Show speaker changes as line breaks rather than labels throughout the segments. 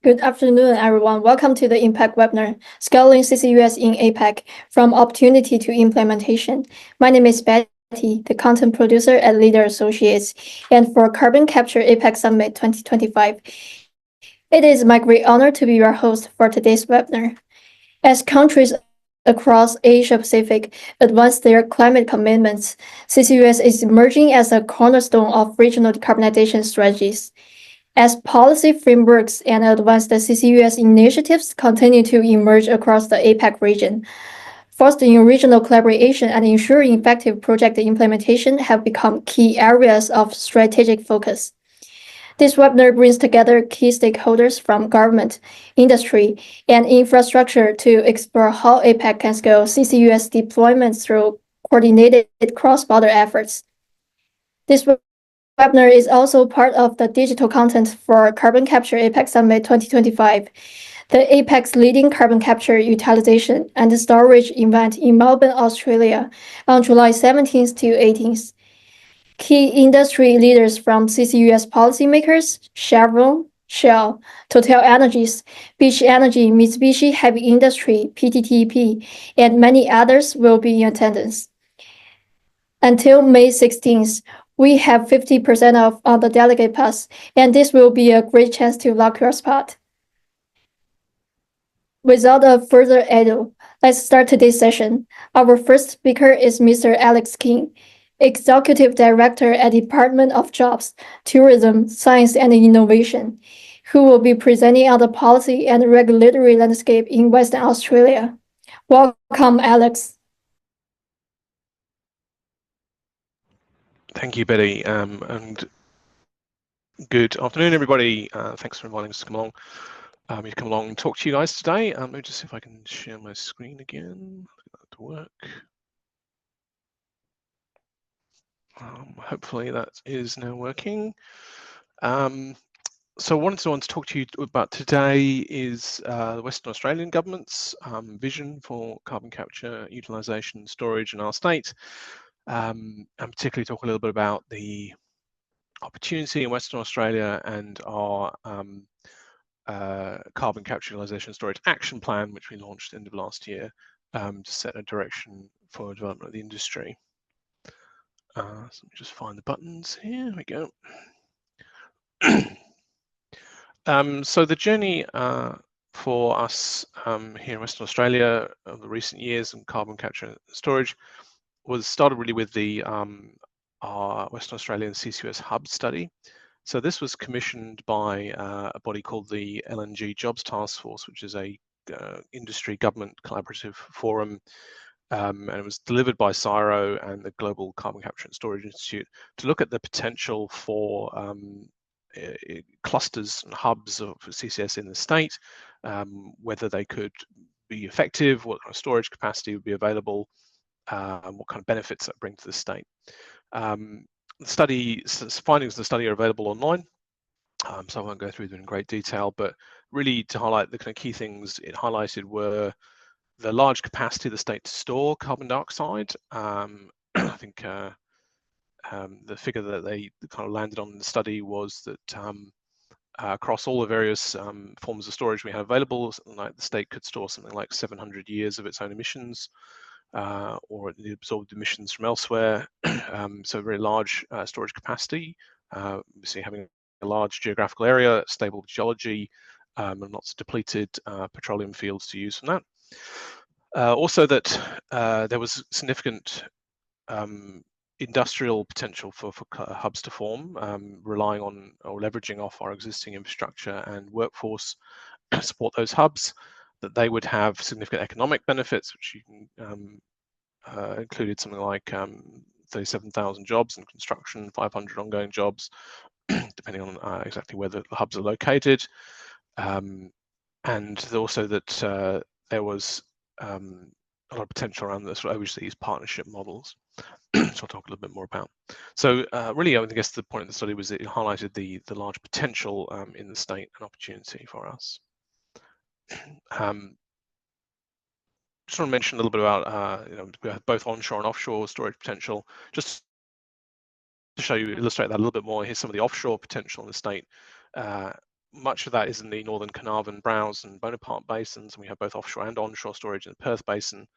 Good afternoon, everyone. Welcome to the Impact webinar, Scaling CCUS in APAC, from Opportunity to Implementation. My name is Betty, the content producer at Leader Associates, and for Carbon Capture APAC Summit 2025. It is my great honor to be your host for today's webinar. As countries across Asia-Pacific advance their climate commitments, CCUS is emerging as a cornerstone of regional decarbonization strategies. As policy frameworks and advanced CCUS initiatives continue to emerge across the APAC region, fostering regional collaboration and ensuring effective project implementation have become key areas of strategic focus. This webinar brings together key stakeholders from government, industry, and infrastructure to explore how APAC can scale CCUS deployments through coordinated cross-border efforts. This webinar is also part of the digital content for Carbon Capture APAC Summit 2025, the APAC's leading carbon capture, utilization, and storage event in Melbourne, Australia, on July 17th to 18th. Key industry leaders from CCUS policymakers, Chevron, Shell, Total Energies, Beach Energy, Mitsubishi Heavy Industry, PTTEP, and many others will be in attendance. Until May 16th, we have 50% off on the delegate pass, and this will be a great chance to lock your spot. Without further ado, let's start today's session. Our first speaker is Mr. Alex King, Executive Director at the Department of Jobs, Tourism, Science and Innovation, who will be presenting on the policy and regulatory landscape in Western Australia. Welcome, Alex.
Thank you, Betty, and good afternoon, everybody. Thanks for inviting us to come along. Me to come along and talk to you guys today. Let me just see if I can share my screen again. To work. Hopefully that is now working. So what I want to talk to you about today is the Western Australian government's vision for carbon capture, utilisation, storage in our state. And particularly talk a little bit about the opportunity in Western Australia and our carbon capture, utilization, storage action plan, which we launched end of last year to set a direction for development of the industry. So let me just find the buttons. Here we go. So the journey for us here in Western Australia over the recent years in carbon capture and storage was started really with the our Western Australian CCUS hub study. So this was commissioned by a body called the LNG Jobs Task Force, which is a industry government collaborative forum, and it was delivered by CSIRO and the Global Carbon Capture and Storage Institute to look at the potential for clusters and hubs of CCS in the state, whether they could be effective, what kind of storage capacity would be available, and what kind of benefits that bring to the state. The findings of the study are available online, so I won't go through them in great detail, but really to highlight the kind of key things it highlighted were the large capacity of the state to store carbon dioxide. I think the figure that they kind of landed on in the study was that across all the various forms of storage we have available, like the state could store something like 700 years of its own emissions, or the absorbed emissions from elsewhere. So very large storage capacity, obviously having a large geographical area, stable geology, and lots of depleted petroleum fields to use from that. Also that there was significant industrial potential for hubs to form, relying on or leveraging off our existing infrastructure and workforce to support those hubs, that they would have significant economic benefits, which you can included something like 37,000 jobs in construction, 500 ongoing jobs, depending on exactly where the hubs are located, and also that there was a lot of potential around the sort of overseas partnership models, which I'll talk a little bit more about. So really, I guess the point of the study was that it highlighted the large potential in the state and opportunity for us. Just want to mention a little bit about we have both onshore and offshore storage potential. Just to illustrate that a little bit more, here's some of the offshore potential in the state. much of that is in the northern Carnarvon, Browse and Bonaparte basins, and we have both offshore and onshore storage in the Perth Basin.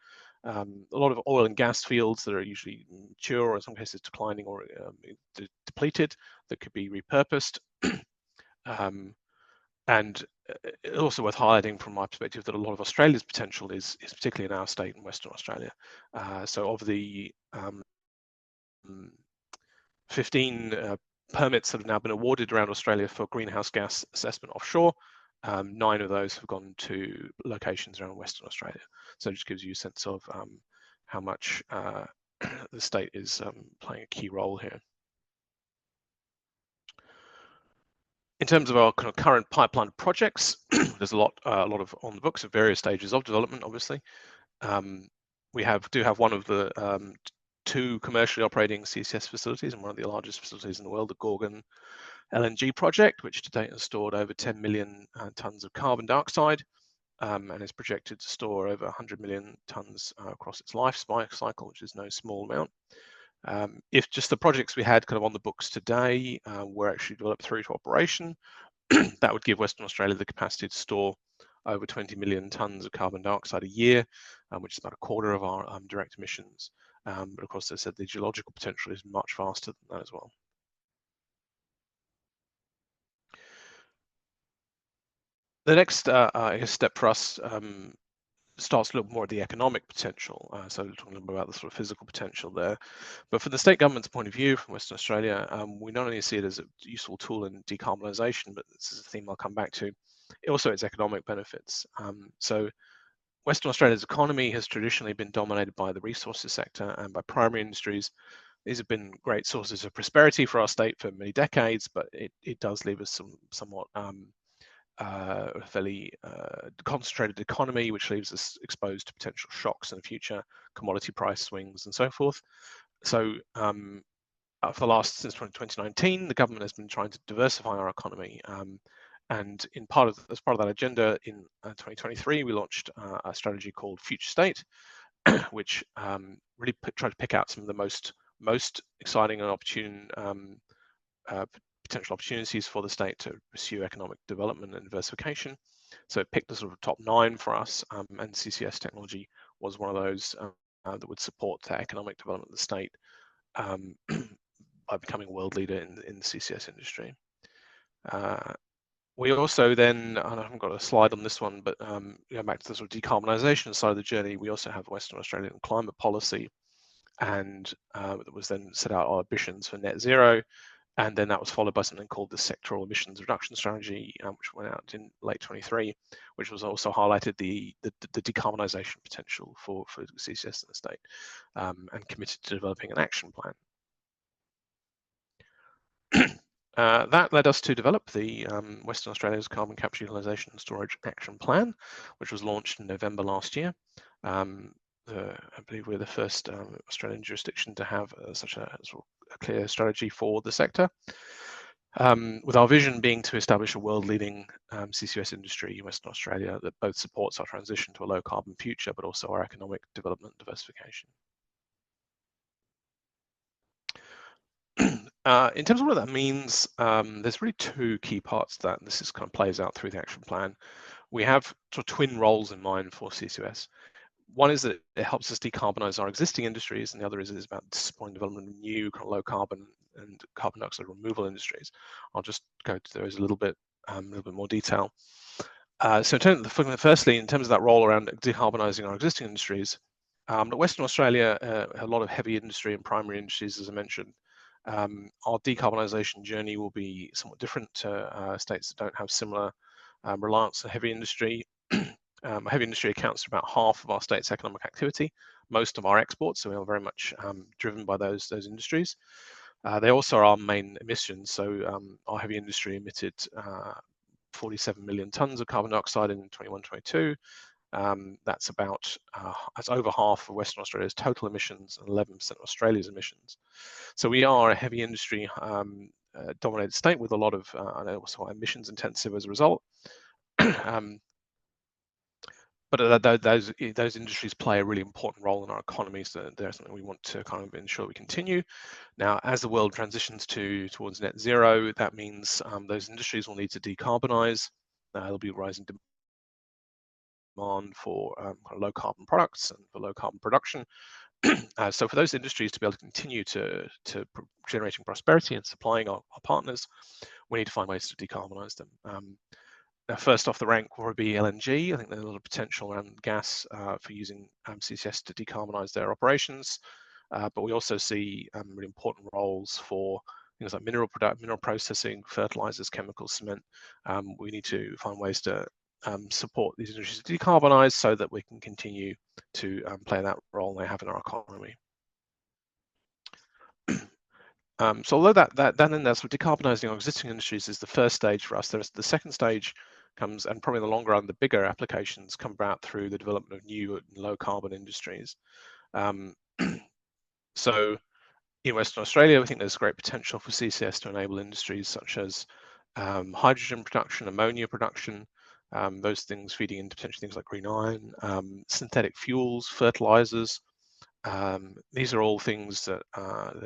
A lot of oil and gas fields that are usually mature, or in some cases declining or depleted, that could be repurposed. And it's also worth highlighting from my perspective that a lot of Australia's potential is particularly in our state in Western Australia. So of the 15 permits that have now been awarded around Australia for greenhouse gas assessment offshore, 9 of those have gone to locations around Western Australia. So it just gives you a sense of how much the state is playing a key role here. In terms of our kind of current pipeline of projects, there's a lot of on the books at various stages of development. Obviously, we do have one of the 2 commercially operating CCS facilities, and one of the largest facilities in the world, the Gorgon LNG project, which to date has stored over 10 million tons of carbon dioxide, and is projected to store over 100 million tons across its life cycle, which is no small amount. If just the projects we had kind of on the books today were actually developed through to operation, that would give Western Australia the capacity to store over 20 million tons of carbon dioxide a year, which is about a quarter of our direct emissions. But of course, as I said, the geological potential is much faster than that as well. The next step for us starts to look more at the economic potential. So talking a little bit about the sort of physical potential there. But from the state government's point of view, from Western Australia, we not only see it as a useful tool in decarbonisation, but this is a theme I'll come back to, also its economic benefits. So Western Australia's economy has traditionally been dominated by the resources sector and by primary industries. These have been great sources of prosperity for our state for many decades, but it does leave us somewhat a fairly concentrated economy, which leaves us exposed to potential shocks in the future, commodity price swings, and so forth. So since 2019, the government has been trying to diversify our economy. And as part of that agenda, in 2023, we launched a strategy called Future State, which really tried to pick out some of the most exciting and opportune potential opportunities for the state to pursue economic development and diversification. So it picked the sort of top 9 for us, and CCS technology was one of those that would support the economic development of the state by becoming a world leader in the CCS industry. We also then, and I haven't got a slide on this one, but going back to the sort of decarbonisation side of the journey, we also have Western Australian climate policy, and that was then set out our ambitions for net zero. And then that was followed by something called the Sectoral Emissions Reduction Strategy, which went out in late 23, which was also highlighted the decarbonisation potential for CCS in the state, and committed to developing an action plan. That led us to develop the Western Australia's Carbon Capture, Utilisation and Storage Action Plan, which was launched in November last year. I believe we're the first Australian jurisdiction to have such a clear strategy for the sector, with our vision being to establish a world-leading CCUS industry in Western Australia that both supports our transition to a low-carbon future, but also our economic development and diversification. In terms of what that means, there's really 2 key parts to that, and this kind of plays out through the action plan. We have sort of twin roles in mind for CCUS. One is that it helps us decarbonize our existing industries, and the other is about supporting development of new kind of low carbon and carbon dioxide removal industries. I'll just go to those a little bit more detail. So firstly, in terms of that role around decarbonizing our existing industries, Western Australia a lot of heavy industry and primary industries, as I mentioned. Our decarbonisation journey will be somewhat different to states that don't have similar reliance on heavy industry. Heavy industry accounts for about half of our state's economic activity, most of our exports, so we are very much driven by those industries. They also are our main emissions, so our heavy industry emitted 47 million tonnes of carbon dioxide in 21-22. That's over half of Western Australia's total emissions and 11% of Australia's emissions. So we are a heavy industry dominated state with a lot of also emissions intensive as a result. but those industries play a really important role in our economy, so they're something we want to kind of ensure we continue. Now, as the world transitions towards net zero, that means those industries will need to decarbonize. There'll be rising demand for kind of low carbon products and for low carbon production. So for those industries to be able to continue to generating prosperity and supplying our partners, we need to find ways to decarbonize them. Now, first off the rank will be LNG. I think there's a lot of potential around gas for using CCS to decarbonize their operations, but we also see really important roles for things like mineral processing, fertilizers, chemicals, cement. We need to find ways to support these industries to decarbonize so that we can continue to play that role they have in our economy. So although that's decarbonizing our existing industries is the first stage for us, there's the second stage comes, and probably in the long run, the bigger applications come about through the development of new low carbon industries. So in Western Australia, I think there's great potential for CCS to enable industries such as hydrogen production, ammonia production, those things feeding into potentially things like green iron, synthetic fuels, fertilizers. These are all things that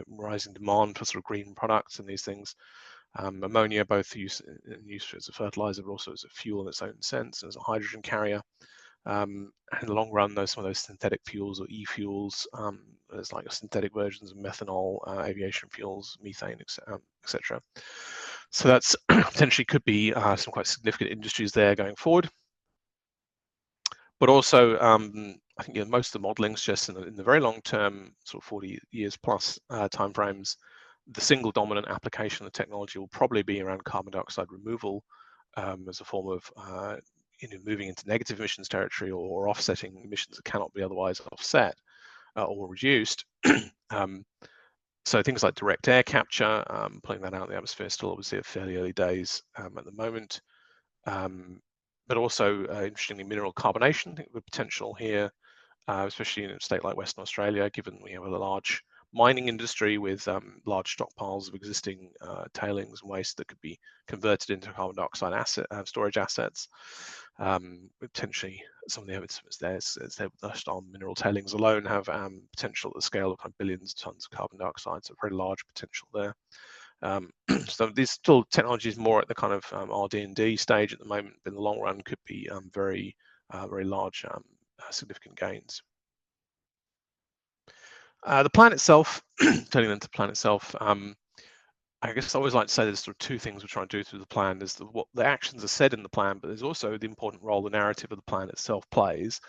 rising demand for sort of green products and these things. Ammonia, both used as a fertilizer, but also as a fuel in its own sense, as a hydrogen carrier. In the long run, some of those synthetic fuels or e-fuels, there's like synthetic versions of methanol, aviation fuels, methane, etc. So that's potentially could be some quite significant industries there going forward. But also, I think most of the modelling suggests in the very long term, sort of 40 years plus timeframes, the single dominant application of the technology will probably be around carbon dioxide removal as a form of moving into negative emissions territory or offsetting emissions that cannot be otherwise offset or reduced. So things like direct air capture, pulling that out of the atmosphere, still obviously at fairly early days at the moment. But also, interestingly, mineral carbonation, I think the potential here, especially in a state like Western Australia, given we have a large mining industry with large stockpiles of existing tailings and waste that could be converted into carbon dioxide storage assets. Potentially, some of the evidence there is just on mineral tailings alone have potential at the scale of kind of billions of tons of carbon dioxide, so very large potential there. So these still technologies more at the kind of RD&D stage at the moment, but in the long run could be very large, significant gains. The plan itself, turning into the plan itself, I guess I always like to say there's sort of two things we're trying to do through the plan. There's what the actions are said in the plan, but there's also the important role the narrative of the plan itself plays,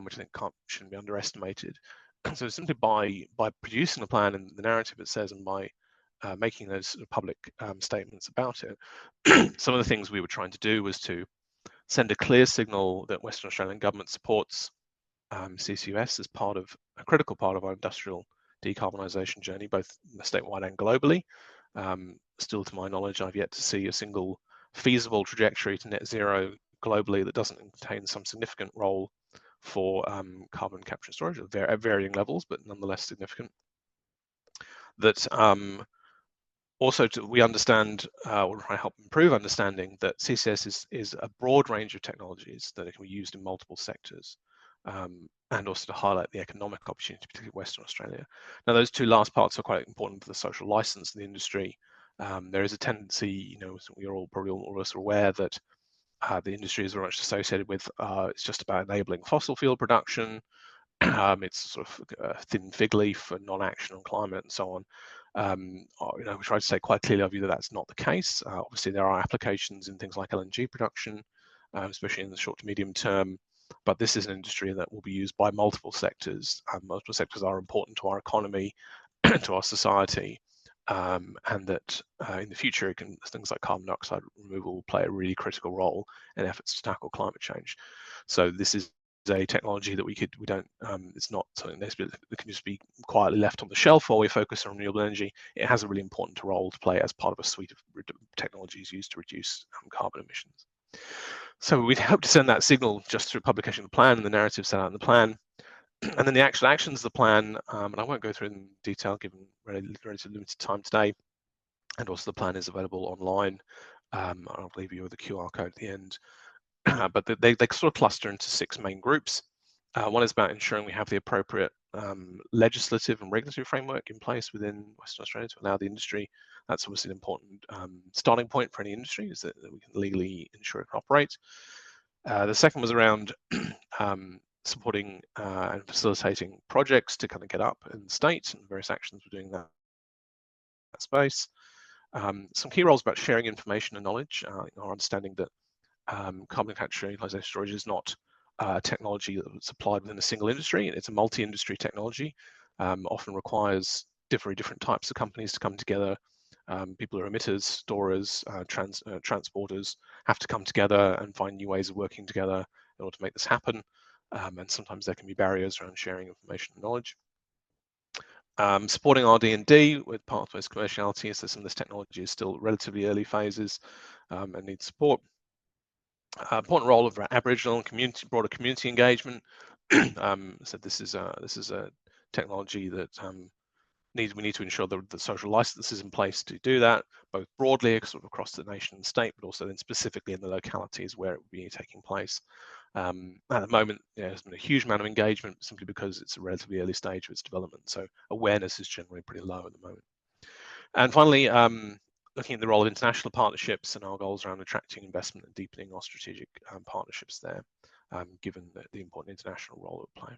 which I think shouldn't be underestimated. So simply by producing the plan and the narrative it says, and by making those sort of public statements about it, some of the things we were trying to do was to send a clear signal that Western Australian government supports CCUS as a critical part of our industrial decarbonisation journey, both statewide and globally. Still, to my knowledge, I've yet to see a single feasible trajectory to net zero globally that doesn't contain some significant role for carbon capture and storage at varying levels, but nonetheless significant. That also, we understand, or try to help improve understanding that CCS is a broad range of technologies that can be used in multiple sectors, and also to highlight the economic opportunity, particularly Western Australia. Now, those two last parts are quite important for the social license of the industry. There is a tendency, we're all probably all of us are aware that the industry is very much associated with it's just about enabling fossil fuel production. It's sort of a thin fig leaf for non-action on climate and so on. We try to say quite clearly our view that that's not the case. Obviously, there are applications in things like LNG production, especially in the short to medium term. But this is an industry that will be used by multiple sectors. Multiple sectors are important to our economy, to our society, and that in the future, things like carbon dioxide removal will play a really critical role in efforts to tackle climate change. So this is a technology that it's not something that can just be quietly left on the shelf while we focus on renewable energy. It has a really important role to play as part of a suite of technologies used to reduce carbon emissions. So we'd hope to send that signal just through publication of the plan and the narrative set out in the plan. And then the actual actions of the plan, and I won't go through it in detail given relatively limited time today. And also the plan is available online. I'll leave you with a QR code at the end. but they sort of cluster into 6 main groups. One is about ensuring we have the appropriate legislative and regulatory framework in place within Western Australia to allow the industry. That's obviously an important starting point for any industry, is that we can legally ensure it can operate. The second was around supporting and facilitating projects to kind of get up in the state, and various actions we're doing that space. Some key roles about sharing information and knowledge, our understanding that carbon capture and utilization storage is not technology that's applied within a single industry. It's a multi-industry technology, often requires very different types of companies to come together. People who are emitters, storers, transporters have to come together and find new ways of working together in order to make this happen. And sometimes there can be barriers around sharing information and knowledge. Supporting RD&D with pathways commerciality, so some of this technology is still relatively early phases and needs support. Important role of Aboriginal and broader community engagement. So this is a technology that we need to ensure that the social license is in place to do that, both broadly sort of across the nation and state, but also then specifically in the localities where it would be taking place. At the moment, there's been a huge amount of engagement simply because it's a relatively early stage of its development. So awareness is generally pretty low at the moment. And finally, looking at the role of international partnerships and our goals around attracting investment and deepening our strategic partnerships there, given the important international role it will play.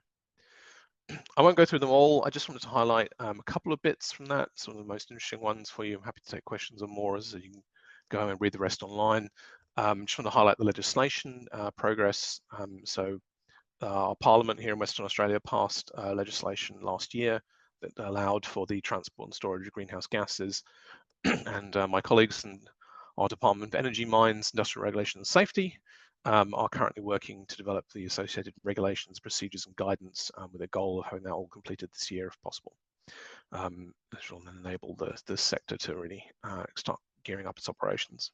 I won't go through them all. I just wanted to highlight a couple of bits from that, some of the most interesting ones for you. I'm happy to take questions on more, so you can go and read the rest online. Just want to highlight the legislation progress. So our Parliament here in Western Australia passed legislation last year that allowed for the transport and storage of greenhouse gases. And my colleagues in our Department of Energy, Mines, Industrial Regulation and Safety are currently working to develop the associated regulations, procedures and guidance with a goal of having that all completed this year if possible. This will enable the sector to really start gearing up its operations.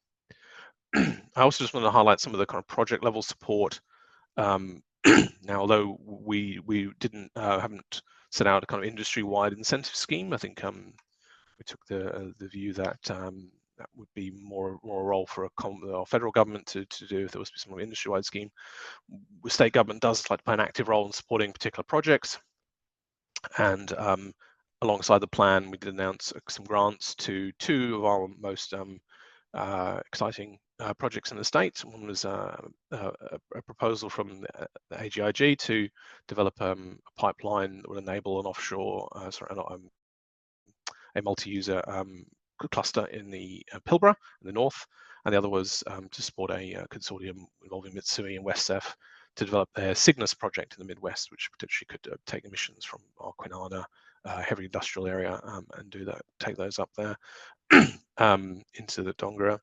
I also just want to highlight some of the kind of project level support. Now, although we haven't set out a kind of industry-wide incentive scheme, I think we took the view that that would be more a role for our federal government to do if there was some industry-wide scheme. The state government does like to play an active role in supporting particular projects, and alongside the plan, we did announce some grants to 2 of our most exciting projects in the state. One was a proposal from the AGIG to develop a pipeline that would enable an offshore, a multi-user cluster in the Pilbara in the north, and the other was to support a consortium involving Mitsui and WestCEF to develop their Cygnus project in the Midwest, which potentially could take emissions from our Kwinana heavy industrial area and take those up there into the Dongara.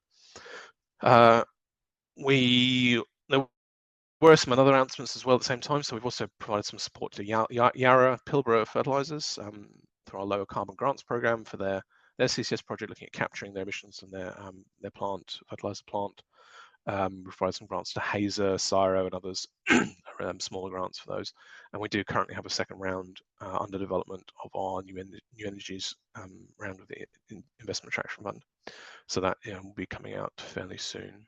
There were some other announcements as well at the same time, so we've also provided some support to Yarra Pilbara Fertilizers through our lower carbon grants program for their CCS project, looking at capturing their emissions from their fertilizer plant. We provide some grants to Hazer, Cyro, and others, smaller grants for those. And we do currently have a second round under development of our new energies round of the investment attraction fund. So that will be coming out fairly soon.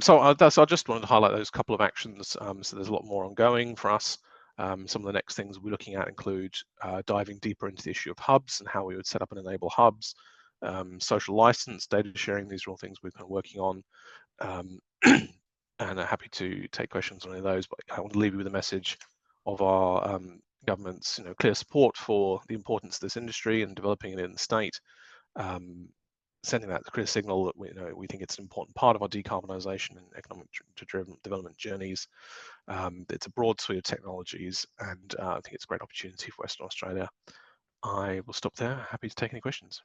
So I just wanted to highlight those couple of actions. So there's a lot more ongoing for us. Some of the next things we're looking at include diving deeper into the issue of hubs and how we would set up and enable hubs, social license, data sharing. These are all things we've been working on, and I'm happy to take questions on any of those. But I want to leave you with a message of our government's clear support for the importance of this industry and developing it in the state. Sending that clear signal that we think it's an important part of our decarbonisation and economic development journeys. It's a broad suite of technologies, and I think it's a great opportunity for Western Australia. I will stop there. Happy to take any questions.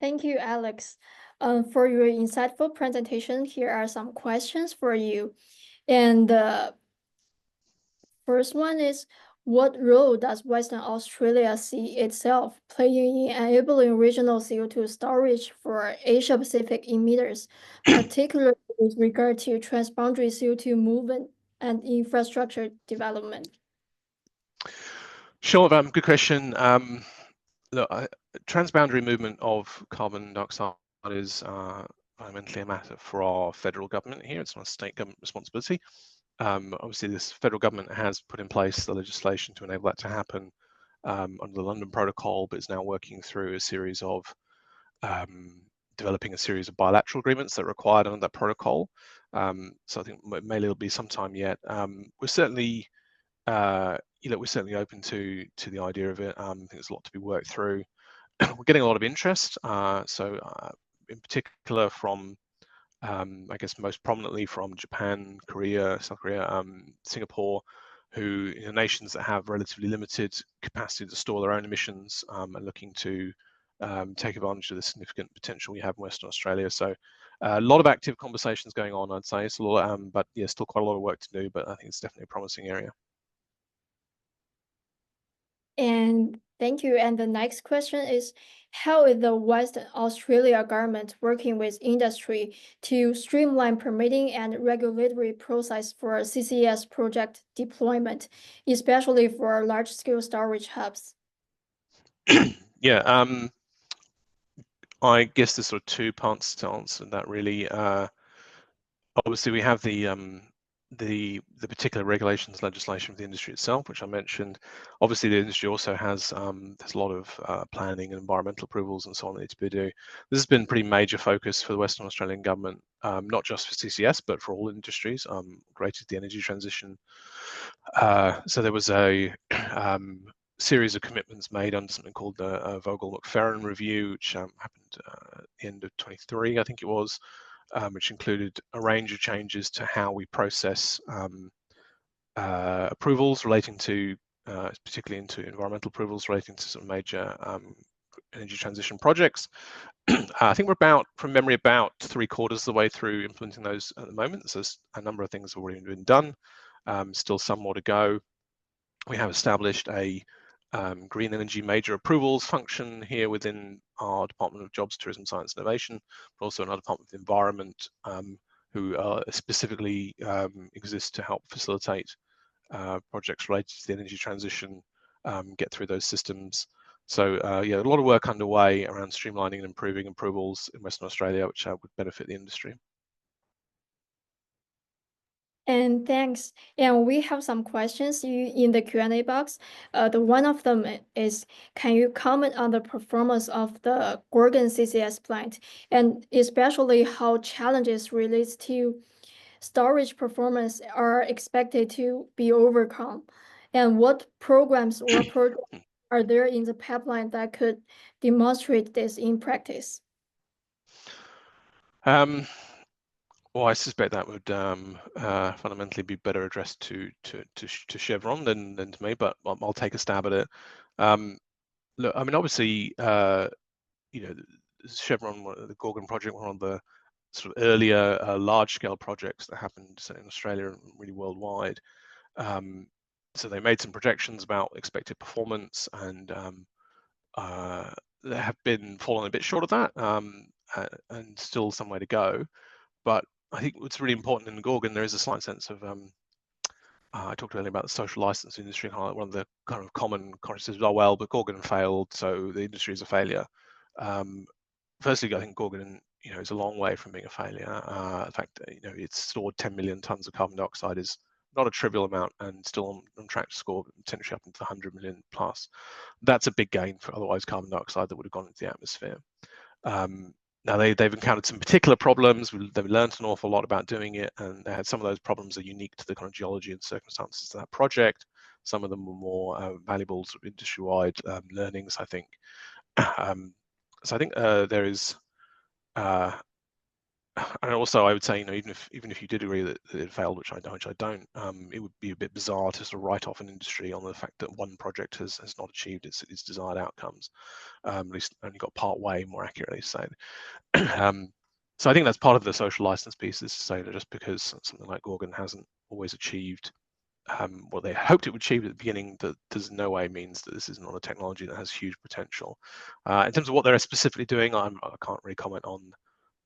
Thank you, Alex. For your insightful presentation, here are some questions for you. And the first one is, what role does Western Australia see itself playing in enabling regional CO2 storage for Asia-Pacific emitters, particularly with regard to transboundary CO2 movement and infrastructure development?
Sure, good question. Look, transboundary movement of carbon dioxide is fundamentally a matter for our federal government here. It's not a state government responsibility. Obviously, this federal government has put in place the legislation to enable that to happen under the London Protocol, but is now working through a series of developing a series of bilateral agreements that are required under that protocol. So I think maybe it'll be some time yet. We're certainly, we're certainly open to the idea of it. I think there's a lot to be worked through. We're getting a lot of interest. In particular from I guess most prominently from Japan, Korea, South Korea, Singapore, who nations that have relatively limited capacity to store their own emissions are looking to take advantage of the significant potential we have in Western Australia. So a lot of active conversations going on, I'd say. It's a lot, but yeah, still quite a lot of work to do, but I think it's definitely a promising area.
And thank you. And the next question is, how is the Western Australia government working with industry to streamline permitting and regulatory process for CCS project deployment, especially for large-scale storage hubs?
Yeah, I guess there's sort of two parts to answer that really. Obviously, we have the particular regulations legislation for the industry itself, which I mentioned. Obviously, the industry also has there's a lot of planning and environmental approvals and so on that need to be due. This has been a pretty major focus for the Western Australian government, not just for CCS but for all industries related to the energy transition. So there was a series of commitments made under something called the Vogel-McFerrin Review, which happened at the end of 23, I think it was. Which included a range of changes to how we process approvals relating to, particularly into environmental approvals relating to some major energy transition projects. I think we're about, from memory, about 3/4 of the way through implementing those at the moment. So a number of things have already been done, still some more to go. We have established a green energy major approvals function here within our Department of Jobs, Tourism, Science and Innovation, but also another Department of the Environment, who specifically exist to help facilitate projects related to the energy transition, get through those systems. So yeah, a lot of work underway around streamlining and improving approvals in Western Australia, which would benefit the industry.
And thanks. And we have some questions in the Q&A box. The one of them is, can you comment on the performance of the Gorgon CCS plant, and especially how challenges related to storage performance are expected to be overcome? And what programs or projects are there in the pipeline that could demonstrate this in practice?
Well, I suspect that would fundamentally be better addressed to Chevron than to me, but I'll take a stab at it. Look, I mean, obviously, Chevron, the Gorgon project, one of the sort of earlier large-scale projects that happened in Australia and really worldwide. So they made some projections about expected performance, and they have been falling a bit short of that, and still some way to go. But I think what's really important in Gorgon, there is a slight sense of, I talked earlier about the social license industry, one of the kind of common criticisms, oh, well, but Gorgon failed, so the industry is a failure. Firstly, I think Gorgon, is a long way from being a failure. In fact, it's stored 10 million tons of carbon dioxide is not a trivial amount, and still on track to score potentially up into the 100 million plus. That's a big gain for otherwise carbon dioxide that would have gone into the atmosphere. Now they've encountered some particular problems. They've learned an awful lot about doing it, and they had some of those problems are unique to the kind of geology and circumstances of that project. Some of them were more valuable sort of industry-wide learnings, I think. So I think there is, and also I would say, even if you did agree that it failed, which I don't, it would be a bit bizarre to sort of write off an industry on the fact that one project has not achieved its desired outcomes, at least only got part way, more accurately said. So I think that's part of the social license piece, is to say that just because something like Gorgon hasn't always achieved what they hoped it would achieve at the beginning, that there's no way means that this is not a technology that has huge potential. In terms of what they're specifically doing, I can't really comment on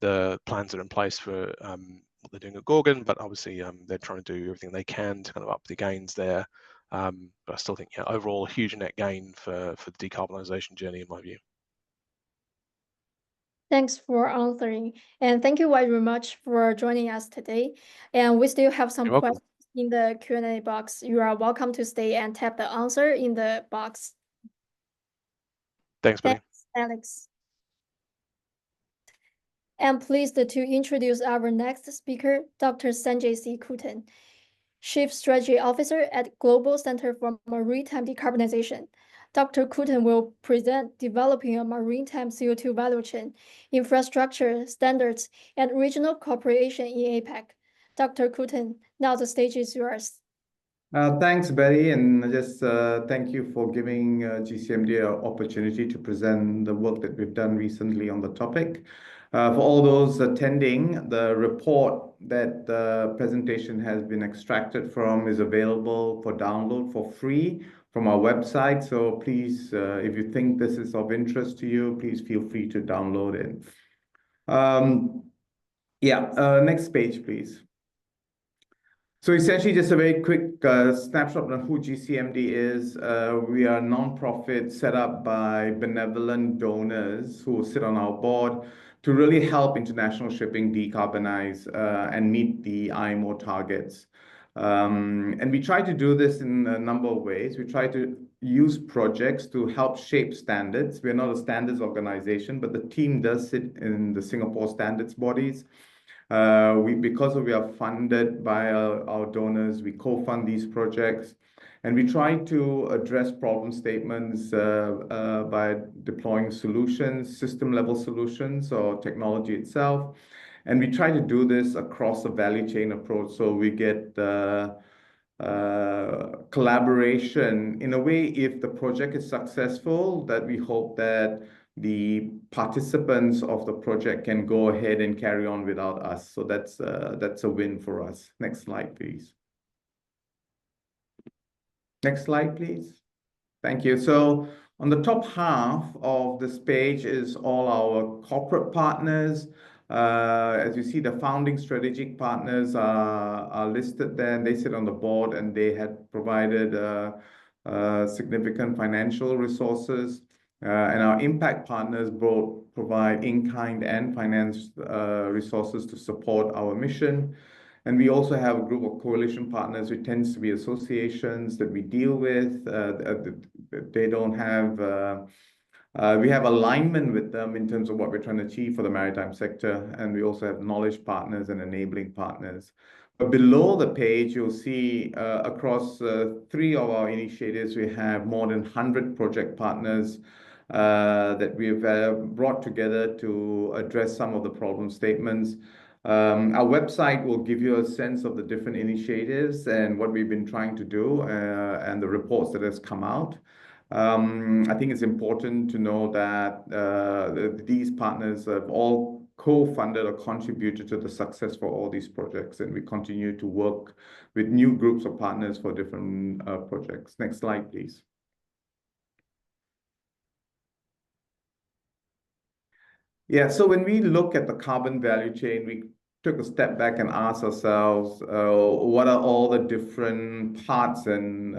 the plans that are in place for what they're doing at Gorgon, but obviously they're trying to do everything they can to kind of up the gains there. But I still think, overall, a huge net gain for the decarbonisation journey, in my view.
Thanks for answering. And thank you very much for joining us today. And we still have some
You're welcome.
questions in the Q&A box. You are welcome to stay and tap the answer in the box.
Thanks, buddy.
Thanks, Alex. I'm pleased to introduce our next speaker, Dr. Sanjay C. Kutan, Chief Strategy Officer at Global Center for Maritime Decarbonization. Dr. Kutan will present developing a maritime CO2 value chain, infrastructure, standards, and regional cooperation in APAC. Dr. Kutan, now the stage is yours.
Thanks, Betty, and just thank you for giving GCMD an opportunity to present the work that we've done recently on the topic. For all those attending, the report that the presentation has been extracted from is available for download for free from our website. So please, if you think this is of interest to you, please feel free to download it. Next page, please. So essentially, just a very quick snapshot on who GCMD is. We are a nonprofit set up by benevolent donors who sit on our board to really help international shipping decarbonize and meet the IMO targets. And we try to do this in a number of ways. We try to use projects to help shape standards. We're not a standards organization, but the team does sit in the Singapore standards bodies. Because we are funded by our donors, we co-fund these projects, and we try to address problem statements by deploying solutions, system-level solutions or technology itself. And we try to do this across a value chain approach, so we get collaboration in a way. If the project is successful, that we hope that the participants of the project can go ahead and carry on without us. So that's a win for us. Next slide, please. Next slide, please. Thank you. So on the top half of this page is all our corporate partners. As you see, the founding strategic partners are listed there, and they sit on the board, and they had provided significant financial resources. And our impact partners both provide in-kind and finance resources to support our mission. And we also have a group of coalition partners, which tends to be associations that we deal with. They don't have, we have alignment with them in terms of what we're trying to achieve for the maritime sector. And we also have knowledge partners and enabling partners. But below the page, you'll see across 3 of our initiatives, we have more than 100 project partners that we've brought together to address some of the problem statements. Our website will give you a sense of the different initiatives and what we've been trying to do and the reports that has come out. I think it's important to know that these partners have all co-funded or contributed to the success for all these projects, and we continue to work with new groups of partners for different projects. Next slide, please. Yeah, so when we look at the carbon value chain, we took a step back and asked ourselves, what are all the different parts and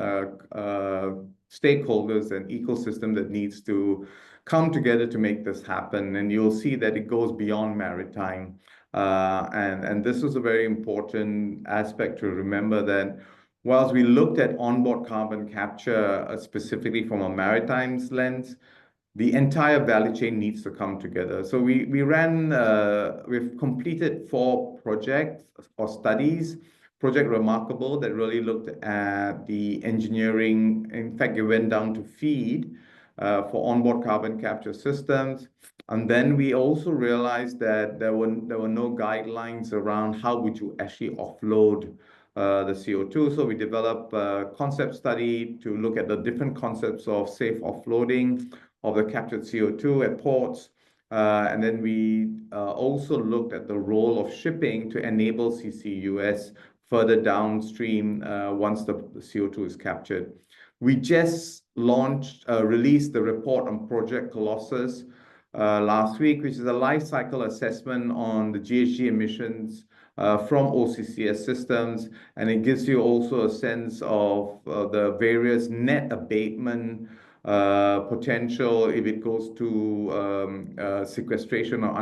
stakeholders and ecosystem that needs to come together to make this happen? And you'll see that it goes beyond maritime. And this is a very important aspect to remember, that whilst we looked at onboard carbon capture specifically from a maritime lens, the entire value chain needs to come together. So we've completed 4 projects or studies. Project Remarkable, that really looked at the engineering. In fact, it went down to FEED for onboard carbon capture systems. And then we also realized that there were no guidelines around how would you actually offload the CO2. So we developed a concept study to look at the different concepts of safe offloading of the captured CO2 at ports. And then we also looked at the role of shipping to enable CCUS further downstream once the CO2 is captured. We just released the report on Project Colossus last week, which is a life cycle assessment on the GHG emissions from OCCS systems. And it gives you also a sense of the various net abatement potential if it goes to sequestration or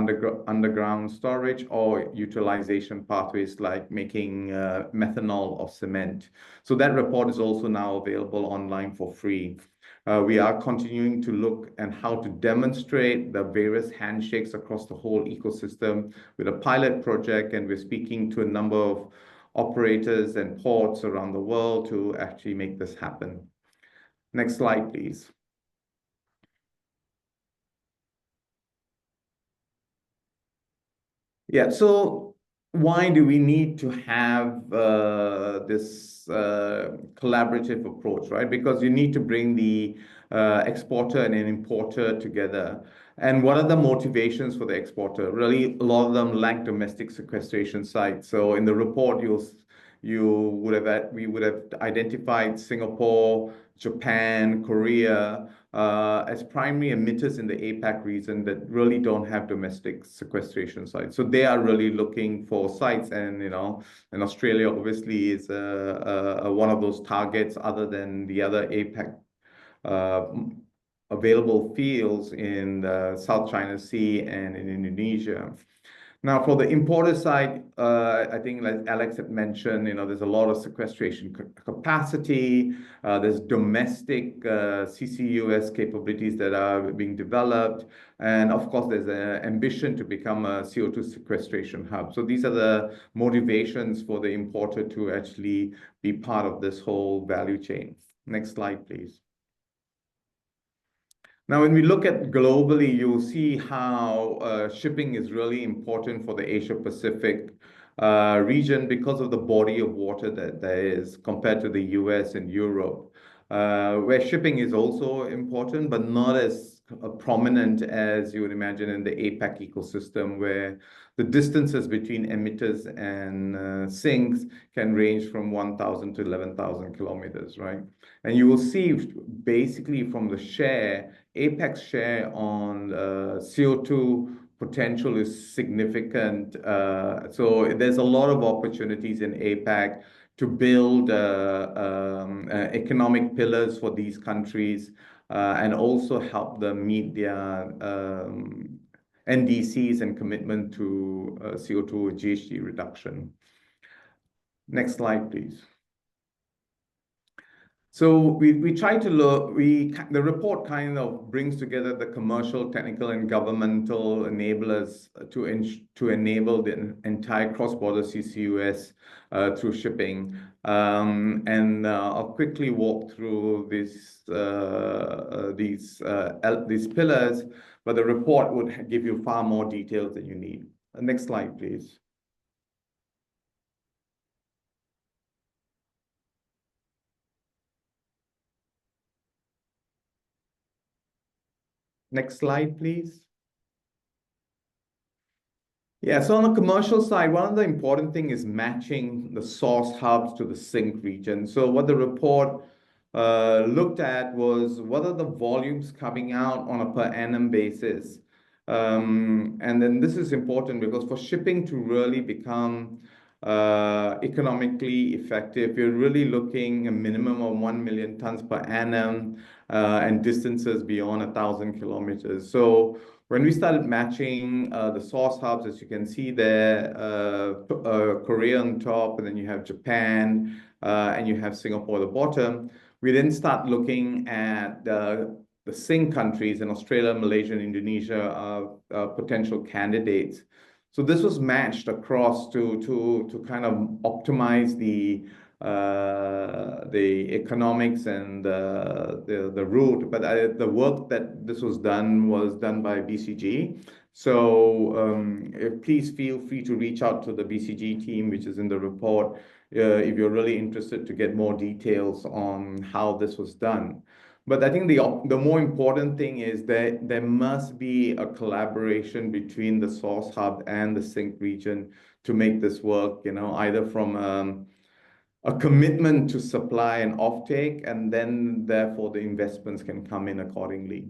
underground storage, or utilization pathways like making methanol or cement. So that report is also now available online for free. We are continuing to look at how to demonstrate the various handshakes across the whole ecosystem with a pilot project, and we're speaking to a number of operators and ports around the world to actually make this happen. Next slide, please. Yeah, so why do we need to have this collaborative approach, right? Because you need to bring the exporter and an importer together. And what are the motivations for the exporter? Really, a lot of them lack domestic sequestration sites. So in the report, we would have identified Singapore, Japan, Korea as primary emitters in the APAC region that really don't have domestic sequestration sites. So they are really looking for sites, and and Australia obviously is one of those targets, other than the other APAC available fields in the South China Sea and in Indonesia. Now, for the importer side, I think, like Alex had mentioned, there's a lot of sequestration capacity. There's domestic CCUS capabilities that are being developed. And of course, there's an ambition to become a CO2 sequestration hub. So these are the motivations for the importer to actually be part of this whole value chain. Next slide, please. Now, when we look at globally, you'll see how shipping is really important for the Asia-Pacific region because of the body of water that there is compared to the US and Europe, where shipping is also important, but not as prominent as you would imagine in the APAC ecosystem, where the distances between emitters and sinks can range from 1,000 to 11,000 kilometers, right? And you will see basically from the share, APAC's share on CO2 potential is significant. So there's a lot of opportunities in APAC to build economic pillars for these countries and also help them meet their NDCs and commitment to CO2 or GHG reduction. Next slide, please. So we try to look, the report kind of brings together the commercial, technical, and governmental enablers to enable the entire cross-border CCUS through shipping. And I'll quickly walk through these pillars, but the report would give you far more details than you need. Next slide, please. Next slide, please. Yeah, so on the commercial side, one of the important things is matching the source hubs to the sink region. So what the report looked at was what are the volumes coming out on a per annum basis. And then this is important because for shipping to really become economically effective, you're really looking a minimum of 1 million tons per annum and distances beyond 1,000 kilometers. So when we started matching the source hubs, as you can see there, Korea on top, and then you have Japan, and you have Singapore at the bottom, we then start looking at the sink countries, and Australia, Malaysia, and Indonesia are potential candidates. So this was matched across to kind of optimize the economics and the route, but the work that this was done by BCG. So please feel free to reach out to the BCG team, which is in the report, if you're really interested to get more details on how this was done. But I think the more important thing is that there must be a collaboration between the source hub and the sink region to make this work, either from a commitment to supply and offtake, and then therefore the investments can come in accordingly.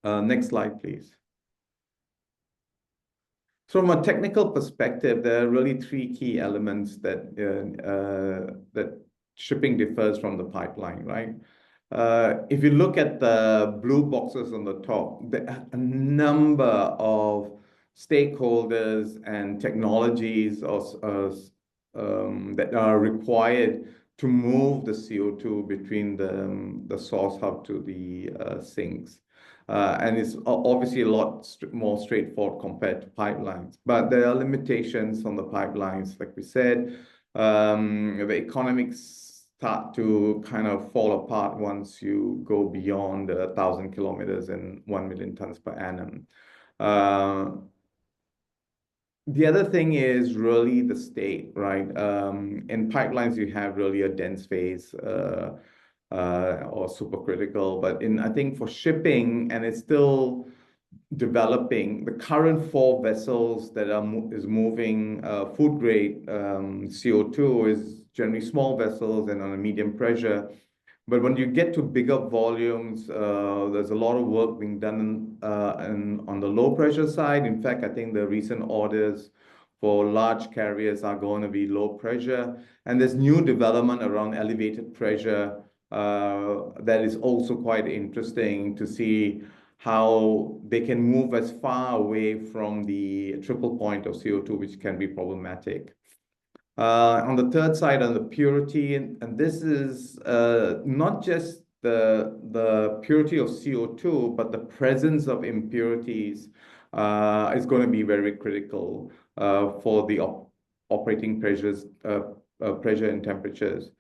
Next slide, please. So from a technical perspective, there are really three key elements that shipping differs from the pipeline, right? If you look at the blue boxes on the top, there are a number of stakeholders and technologies that are required to move the CO2 between the source hub to the sinks. And it's obviously a lot more straightforward compared to pipelines. But there are limitations on the pipelines, like we said. The economics start to kind of fall apart once you go beyond 1,000 kilometers and 1 million tons per annum. The other thing is really the state, right? In pipelines, you have really a dense phase or supercritical. But I think for shipping, and it's still developing, the current 4 vessels that is moving food grade CO2 is generally small vessels and on a medium pressure. But when you get to bigger volumes, there's a lot of work being done on the low pressure side. In fact, I think the recent orders for large carriers are going to be low pressure. And there's new development around elevated pressure that is also quite interesting to see how they can move as far away from the triple point of CO2, which can be problematic. On the third side, on the purity, and this is not just the purity of CO2, but the presence of impurities is going to be very critical for the operating pressures, pressure and temperatures.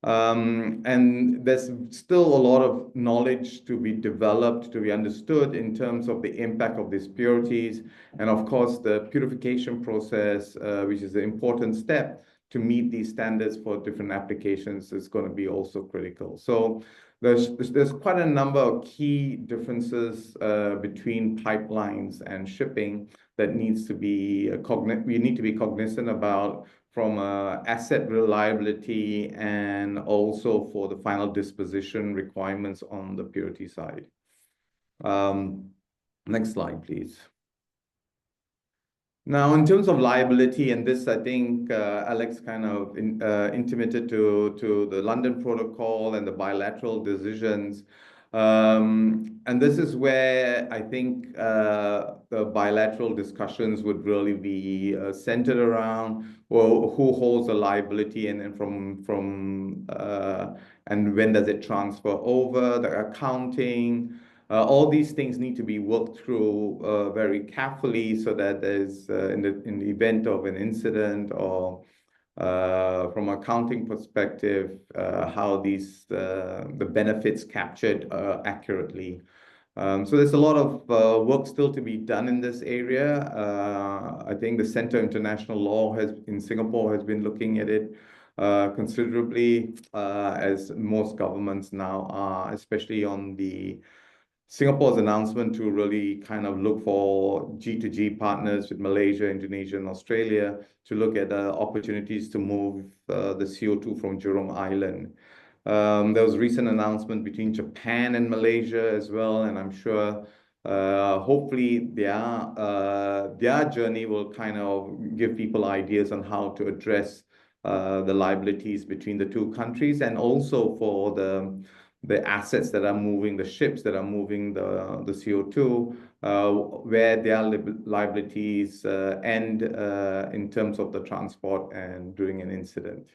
And there's still a lot of knowledge to be developed, to be understood in terms of the impact of these purities. And of course, the purification process, which is an important step to meet these standards for different applications, is going to be also critical. So there's quite a number of key differences between pipelines and shipping that needs to be we need to be cognizant about from asset reliability and also for the final disposition requirements on the purity side. Next slide, please. Now, in terms of liability, and this, I think Alex kind of intimated to the London Protocol and the bilateral decisions. And this is where I think the bilateral discussions would really be centered around, well, who holds the liability and and when does it transfer over, the accounting. All these things need to be worked through very carefully so that there's in the event of an incident or from an accounting perspective, how the benefits captured accurately. So there's a lot of work still to be done in this area. I think the Center of International Law in Singapore has been looking at it considerably, as most governments now are, especially on Singapore's announcement to really kind of look for G2G partners with Malaysia, Indonesia, and Australia to look at opportunities to move the CO2 from Jurong Island. There was a recent announcement between Japan and Malaysia as well, and I'm sure hopefully their journey will kind of give people ideas on how to address the liabilities between the two countries, and also for the assets that are moving, the ships that are moving the CO2, where their liabilities end in terms of the transport and during an incident.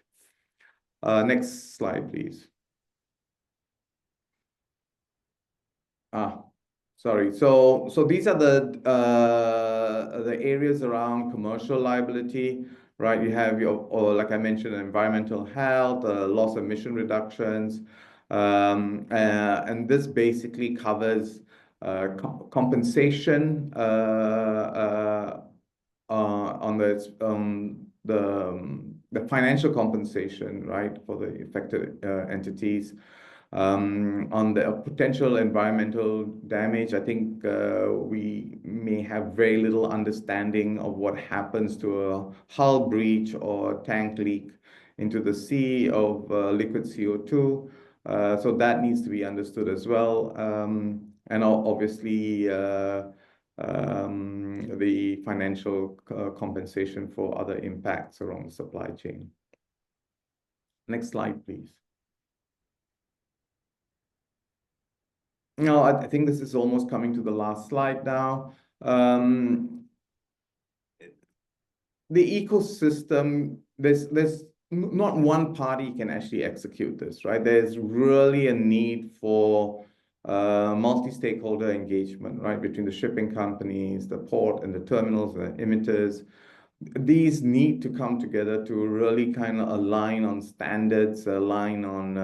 Next slide, please. Sorry. So these are the areas around commercial liability, right? You have like I mentioned, environmental health, loss emission reductions. And this basically covers compensation on the financial compensation, right, for the affected entities. On the potential environmental damage, I think we may have very little understanding of what happens to a hull breach or tank leak into the sea of liquid CO2. So that needs to be understood as well. And obviously, the financial compensation for other impacts around the supply chain. Next slide, please. No, I think this is almost coming to the last slide now. The ecosystem, there's not one party can actually execute this, right? There's really a need for multi-stakeholder engagement, right, between the shipping companies, the port and the terminals, the emitters. These need to come together to really kind of align on standards, align on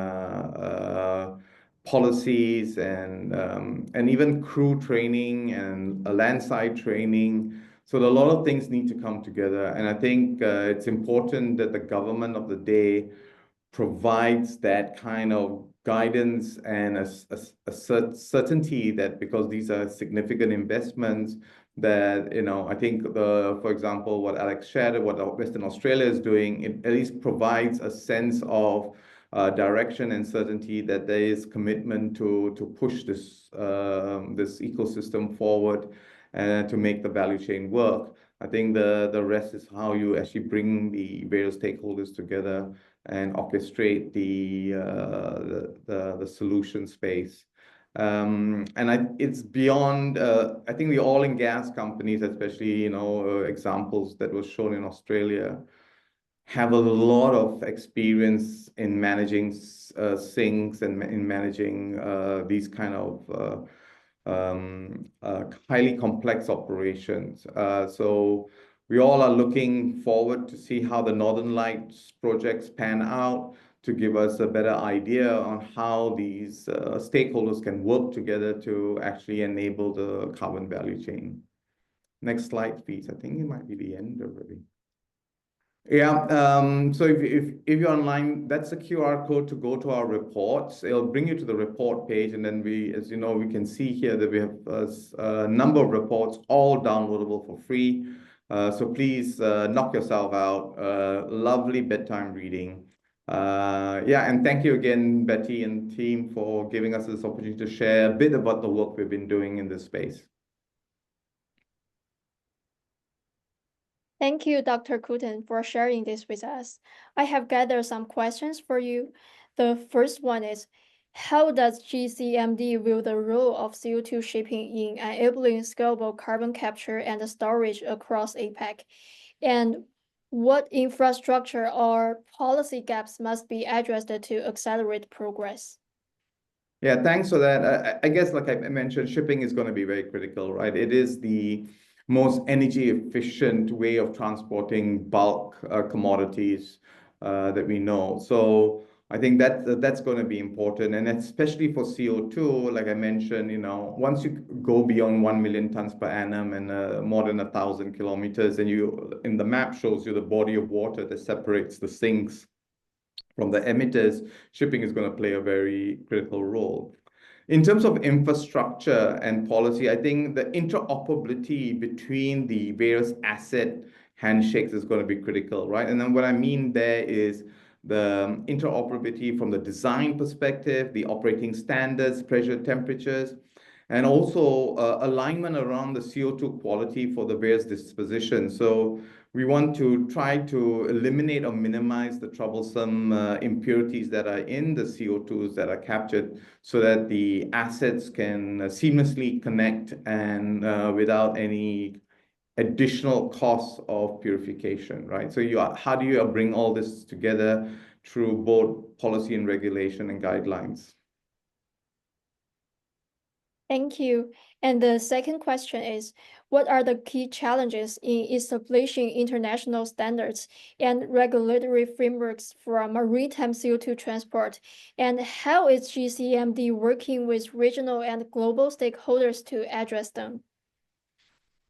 policies, and even crew training and landside training. So a lot of things need to come together, and I think it's important that the government of the day provides that kind of guidance and a certainty that, because these are significant investments, that, I think for example, what Alex shared, what Western Australia is doing, it at least provides a sense of direction and certainty that there is commitment to push this ecosystem forward and to make the value chain work. I think the rest is how you actually bring the various stakeholders together and orchestrate the solution space. It's beyond, I think the oil and gas companies, especially, examples that was shown in Australia, have a lot of experience in managing sinks and in managing these kind of highly complex operations. So we all are looking forward to see how the Northern Lights projects pan out, to give us a better idea on how these stakeholders can work together to actually enable the carbon value chain. Next slide, please. I think it might be the end already. Yeah, so if you're online, that's a QR code to go to our reports. It'll bring you to the report page, and then as you know, we can see here that we have a number of reports, all downloadable for free. So please knock yourself out. Lovely bedtime reading. Yeah, and thank you again, Betty and team, for giving us this opportunity to share a bit about the work we've been doing in this space.
Thank you, Dr. Kooten, for sharing this with us. I have gathered some questions for you. The first one is, how does GCMD view the role of CO2 shipping in enabling scalable carbon capture and storage across APAC? And what infrastructure or policy gaps must be addressed to accelerate progress?
Yeah, thanks for that. I guess, like I mentioned, shipping is going to be very critical, right? It is the most energy efficient way of transporting bulk commodities that we know. So I think that's going to be important, and especially for CO2, like I mentioned, once you go beyond 1 million tons per annum and more than 1,000 kilometers, and in the map shows you the body of water that separates the sinks from the emitters, shipping is going to play a very critical role. In terms of infrastructure and policy, I think the interoperability between the various asset handshakes is going to be critical, right? And then what I mean there is the interoperability from the design perspective, the operating standards, pressure, temperatures, and also alignment around the CO2 quality for the various dispositions. So we want to try to eliminate or minimize the troublesome impurities that are in the CO2s that are captured, so that the assets can seamlessly connect and without any additional costs of purification, right? So how do you bring all this together through both policy and regulation and guidelines?
Thank you. And the second question is, what are the key challenges in establishing international standards and regulatory frameworks for maritime CO2 transport? And how is GCMD working with regional and global stakeholders to address them?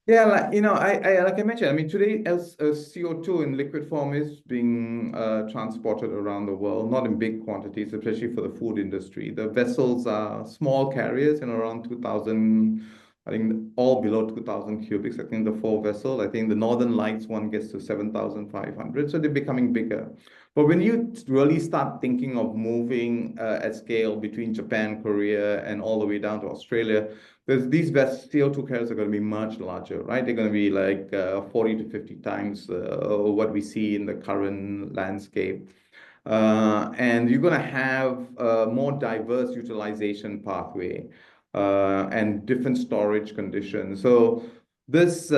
Yeah, like I mentioned, I mean, today, as CO2 in liquid form is being transported around the world, not in big quantities, especially for the food industry. The vessels are small carriers in around 2,000, I think all below 2,000 cubics. I think the 4 vessels, I think the Northern Lights one gets to 7,500. So they're becoming bigger. But when you really start thinking of moving at scale between Japan, Korea, and all the way down to Australia, these CO2 carriers are going to be much larger, right? They're going to be like 40 to 50 times what we see in the current landscape. And you're going to have a more diverse utilization pathway. and different storage conditions. So this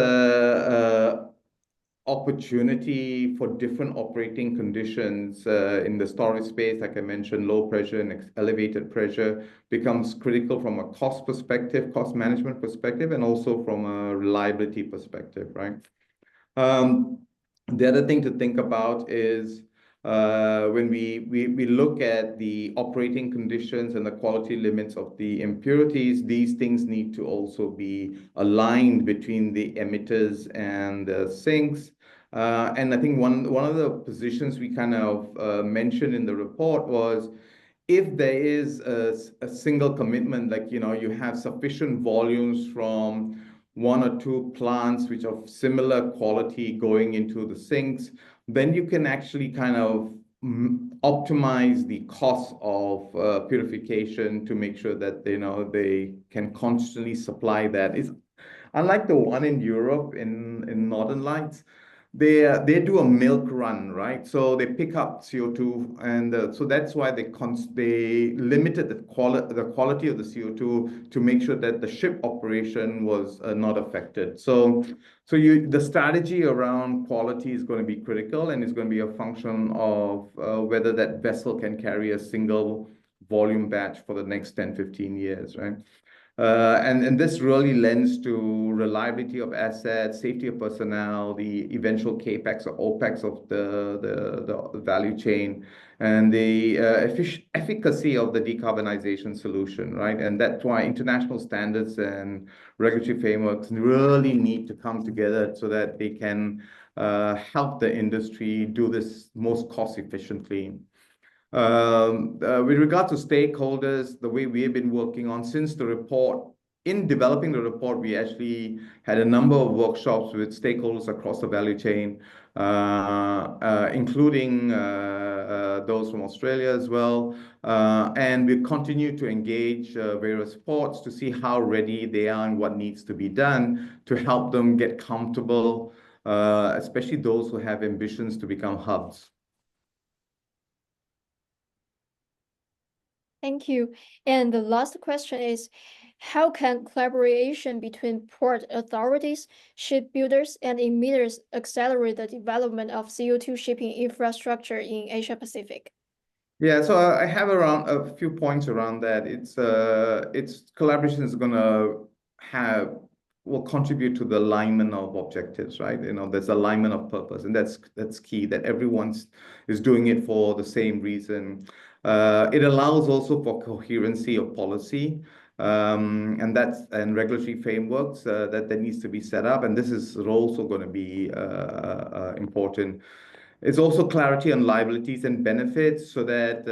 opportunity for different operating conditions in the storage space, like I mentioned, low pressure and elevated pressure becomes critical from a cost perspective, cost management perspective, and also from a reliability perspective, right? The other thing to think about is when we look at the operating conditions and the quality limits of the impurities, these things need to also be aligned between the emitters and the sinks. And I think one of the positions we kind of mentioned in the report was if there is a single commitment, like, you have sufficient volumes from one or two plants which are of similar quality going into the sinks, then you can actually kind of optimize the cost of purification to make sure that they can constantly supply that. It's unlike the one in Europe in Northern Lights. They do a milk run, right? So they pick up CO2, and so that's why they limited the quality of the CO2 to make sure that the ship operation was not affected. So the strategy around quality is going to be critical, and it's going to be a function of whether that vessel can carry a single volume batch for the next 10, 15 years, right? And this really lends to reliability of assets, safety of personnel, the eventual CAPEX or OPEX of the value chain, and the efficacy of the decarbonization solution, right? And that's why international standards and regulatory frameworks really need to come together so that they can help the industry do this most cost efficiently. With regard to stakeholders, the way we have been working on since the report, in developing the report, we actually had a number of workshops with stakeholders across the value chain, including those from Australia as well. And we continue to engage various ports to see how ready they are and what needs to be done to help them get comfortable, especially those who have ambitions to become hubs.
Thank you. And the last question is, how can collaboration between port authorities, shipbuilders, and emitters accelerate the development of CO2 shipping infrastructure in Asia Pacific?
Yeah, so I have around a few points around that. It's collaboration is gonna will contribute to the alignment of objectives, right? There's alignment of purpose, and that's key, that everyone's is doing it for the same reason. It allows also for coherency of policy, and regulatory frameworks that needs to be set up, and this is also going to be important. It's also clarity on liabilities and benefits so that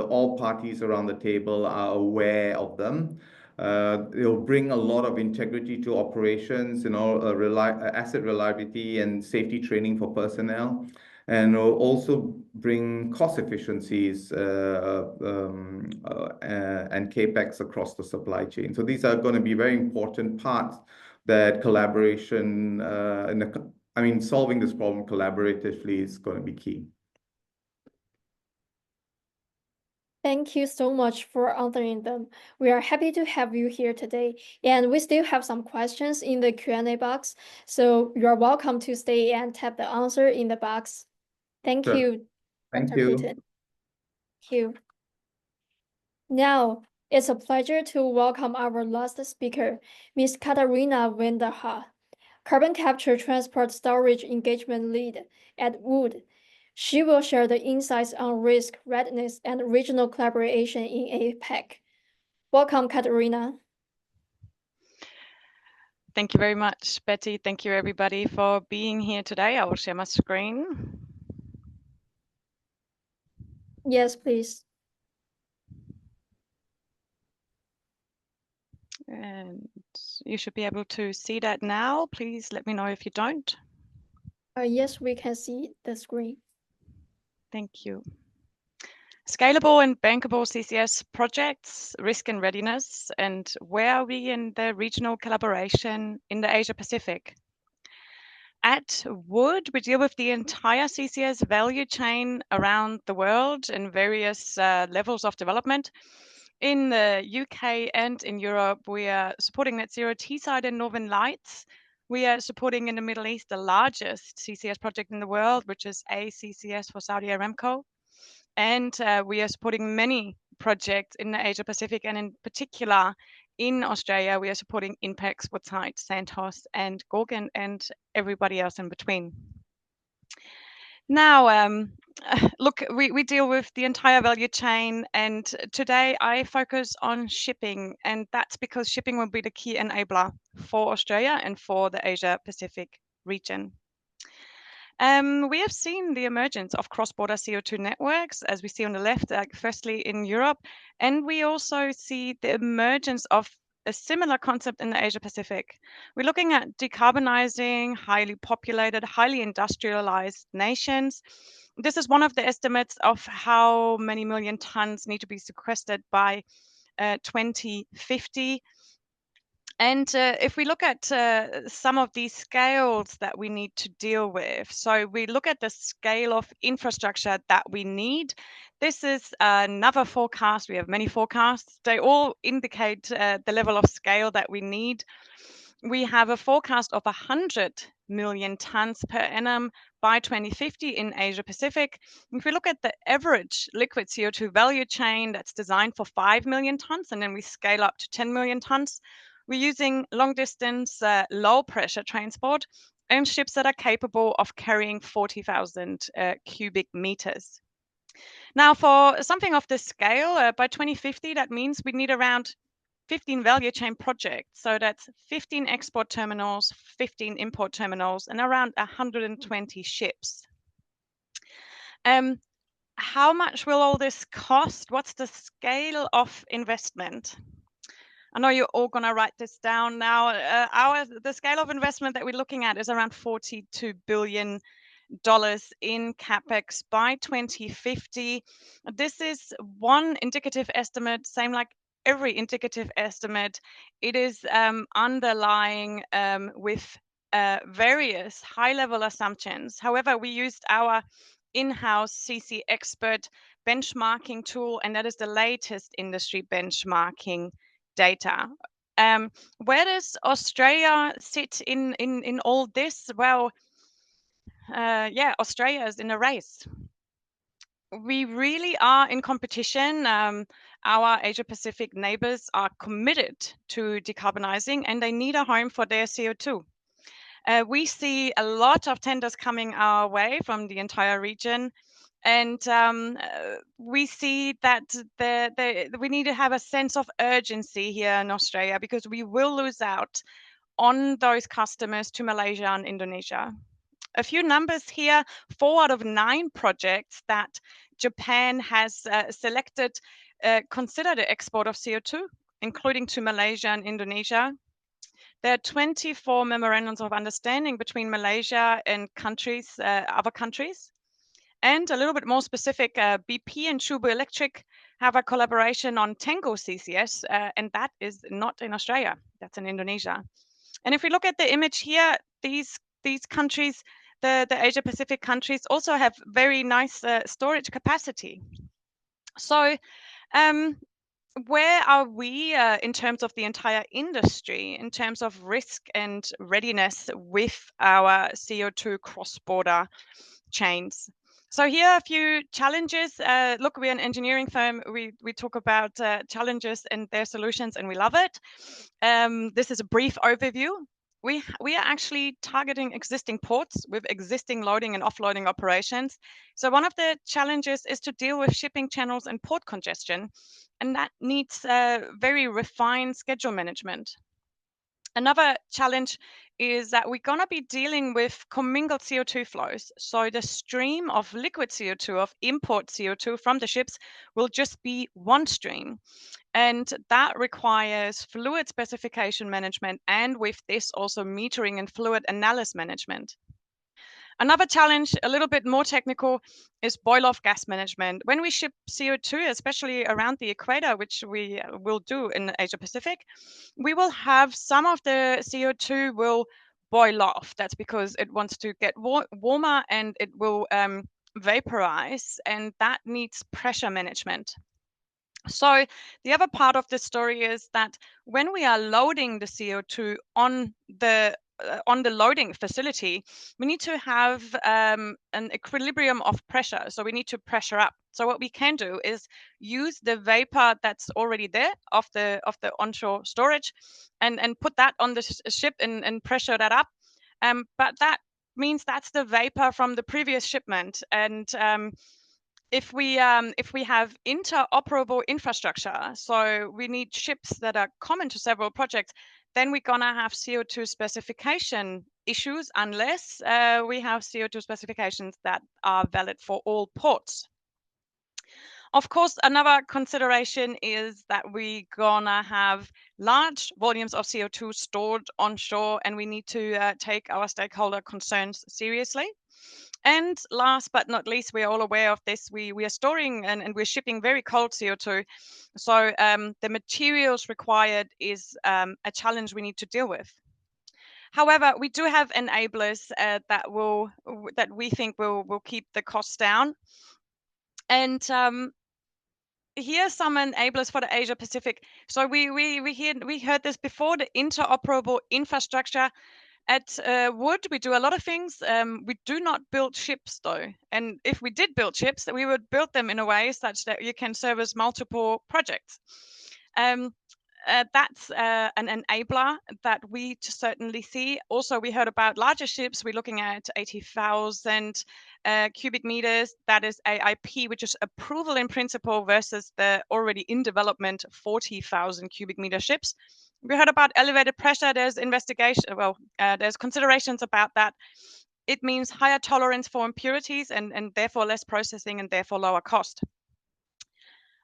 all parties around the table are aware of them. It'll bring a lot of integrity to operations, asset reliability and safety training for personnel, and it'll also bring cost efficiencies and CAPEX across the supply chain. So these are going to be very important parts that collaboration solving this problem collaboratively is going to be key.
Thank you so much for answering them. We are happy to have you here today, and we still have some questions in the Q&A box, so you are welcome to stay and tap the answer in the box. Thank
Sure.
you,
Thank
Dr.
you.
Putin. Thank you. Now, it's a pleasure to welcome our last speaker, Ms. Katarina Vanderha, Carbon Capture Transport Storage Engagement Lead at Wood. She will share the insights on risk, readiness, and regional collaboration in APAC. Welcome, Katarina.
Thank you very much, Betty. Thank you, everybody, for being here today. I will share my screen.
Yes, please.
And you should be able to see that now. Please let me know if you don't.
Yes, we can see the screen.
Thank you. Scalable and bankable CCS projects, risk and readiness, and where are we in the regional collaboration in the Asia Pacific? At Wood, we deal with the entire CCS value chain around the world in various levels of development. In the UK and in Europe, we are supporting Net Zero Teesside and Northern Lights. We are supporting in the Middle East the largest CCS project in the world, which is CCUS for Saudi Aramco. And we are supporting many projects in the Asia Pacific, and in particular in Australia, we are supporting Inpex, Woodside, Santos, and Gorgon, and everybody else in between. Now, look, we deal with the entire value chain, and today I focus on shipping, and that's because shipping will be the key enabler for Australia and for the Asia Pacific region. We have seen the emergence of cross-border CO2 networks, as we see on the left, firstly in Europe, and we also see the emergence of a similar concept in the Asia Pacific. We're looking at decarbonizing highly populated, highly industrialized nations. This is one of the estimates of how many million tons need to be sequestered by 2050. And if we look at some of these scales that we need to deal with, so we look at the scale of infrastructure that we need. This is another forecast. We have many forecasts. They all indicate the level of scale that we need. We have a forecast of 100 million tons per annum by 2050 in Asia Pacific. If we look at the average liquid CO2 value chain that's designed for 5 million tons, and then we scale up to 10 million tons, we're using long distance, low pressure transport and ships that are capable of carrying 40,000 cubic meters. Now, for something of this scale, by 2050, that means we need around 15 value chain projects. So that's 15 export terminals, 15 import terminals, and around 120 ships. How much will all this cost? What's the scale of investment? I know you're all going to write this down now. The scale of investment that we're looking at is around $42 billion in CapEx by 2050. This is one indicative estimate, same like every indicative estimate. It is underlying with various high-level assumptions. However, we used our in-house CC expert benchmarking tool, and that is the latest industry benchmarking data. Where does Australia sit in all this? Well, yeah, Australia is in a race. We really are in competition. Our Asia Pacific neighbors are committed to decarbonizing, and they need a home for their CO2. We see a lot of tenders coming our way from the entire region. And we see that we need to have a sense of urgency here in Australia, because we will lose out on those customers to Malaysia and Indonesia. A few numbers here: 4 out of 9 projects that Japan has selected consider the export of CO2, including to Malaysia and Indonesia. There are 24 memorandums of understanding between Malaysia and other countries. And a little bit more specific, BP and Chubu Electric have a collaboration on Tango CCS, and that is not in Australia, that's in Indonesia. And if we look at the image here, these countries, the Asia Pacific countries, also have very nice storage capacity. So where are we in terms of the entire industry, in terms of risk and readiness with our CO2 cross-border chains? So here are a few challenges. Look, we're an engineering firm. We talk about challenges and their solutions, and we love it. This is a brief overview. We are actually targeting existing ports with existing loading and offloading operations. So one of the challenges is to deal with shipping channels and port congestion, and that needs very refined schedule management. Another challenge is that we're going to be dealing with commingled CO2 flows. So the stream of liquid CO2, of import CO2 from the ships, will just be one stream. And that requires fluid specification management, and with this also metering and fluid analysis management. Another challenge, a little bit more technical, is boil-off gas management. When we ship CO2, especially around the equator, which we will do in Asia Pacific, we will have some of the CO2 will boil off. That's because it wants to get warmer and it will vaporize, and that needs pressure management. So the other part of the story is that when we are loading the CO2 on the loading facility, we need to have an equilibrium of pressure. So we need to pressure up. So what we can do is use the vapor that's already there of the onshore storage, and put that on the ship and pressure that up. But that means that's the vapor from the previous shipment, and if we have interoperable infrastructure, so we need ships that are common to several projects, then we're gonna have CO2 specification issues unless we have CO2 specifications that are valid for all ports. Of course, another consideration is that we're gonna have large volumes of CO2 stored onshore, and we need to take our stakeholder concerns seriously. And last but not least, we're all aware of this, we are storing and we're shipping very cold CO2. So the materials required is a challenge we need to deal with. However, we do have enablers that we think will keep the costs down. And here are some enablers for the Asia Pacific. So we heard this before, the interoperable infrastructure. At Wood, we do a lot of things. We do not build ships, though. And if we did build ships, we would build them in a way such that you can service multiple projects. That's an enabler that we certainly see. Also, we heard about larger ships. We're looking at 80,000 cubic meters. That is AIP, which is approval in principle, versus the already in development 40,000 cubic meter ships. We heard about elevated pressure. There's investigation. Well, there's considerations about that. It means higher tolerance for impurities and therefore less processing and therefore lower cost.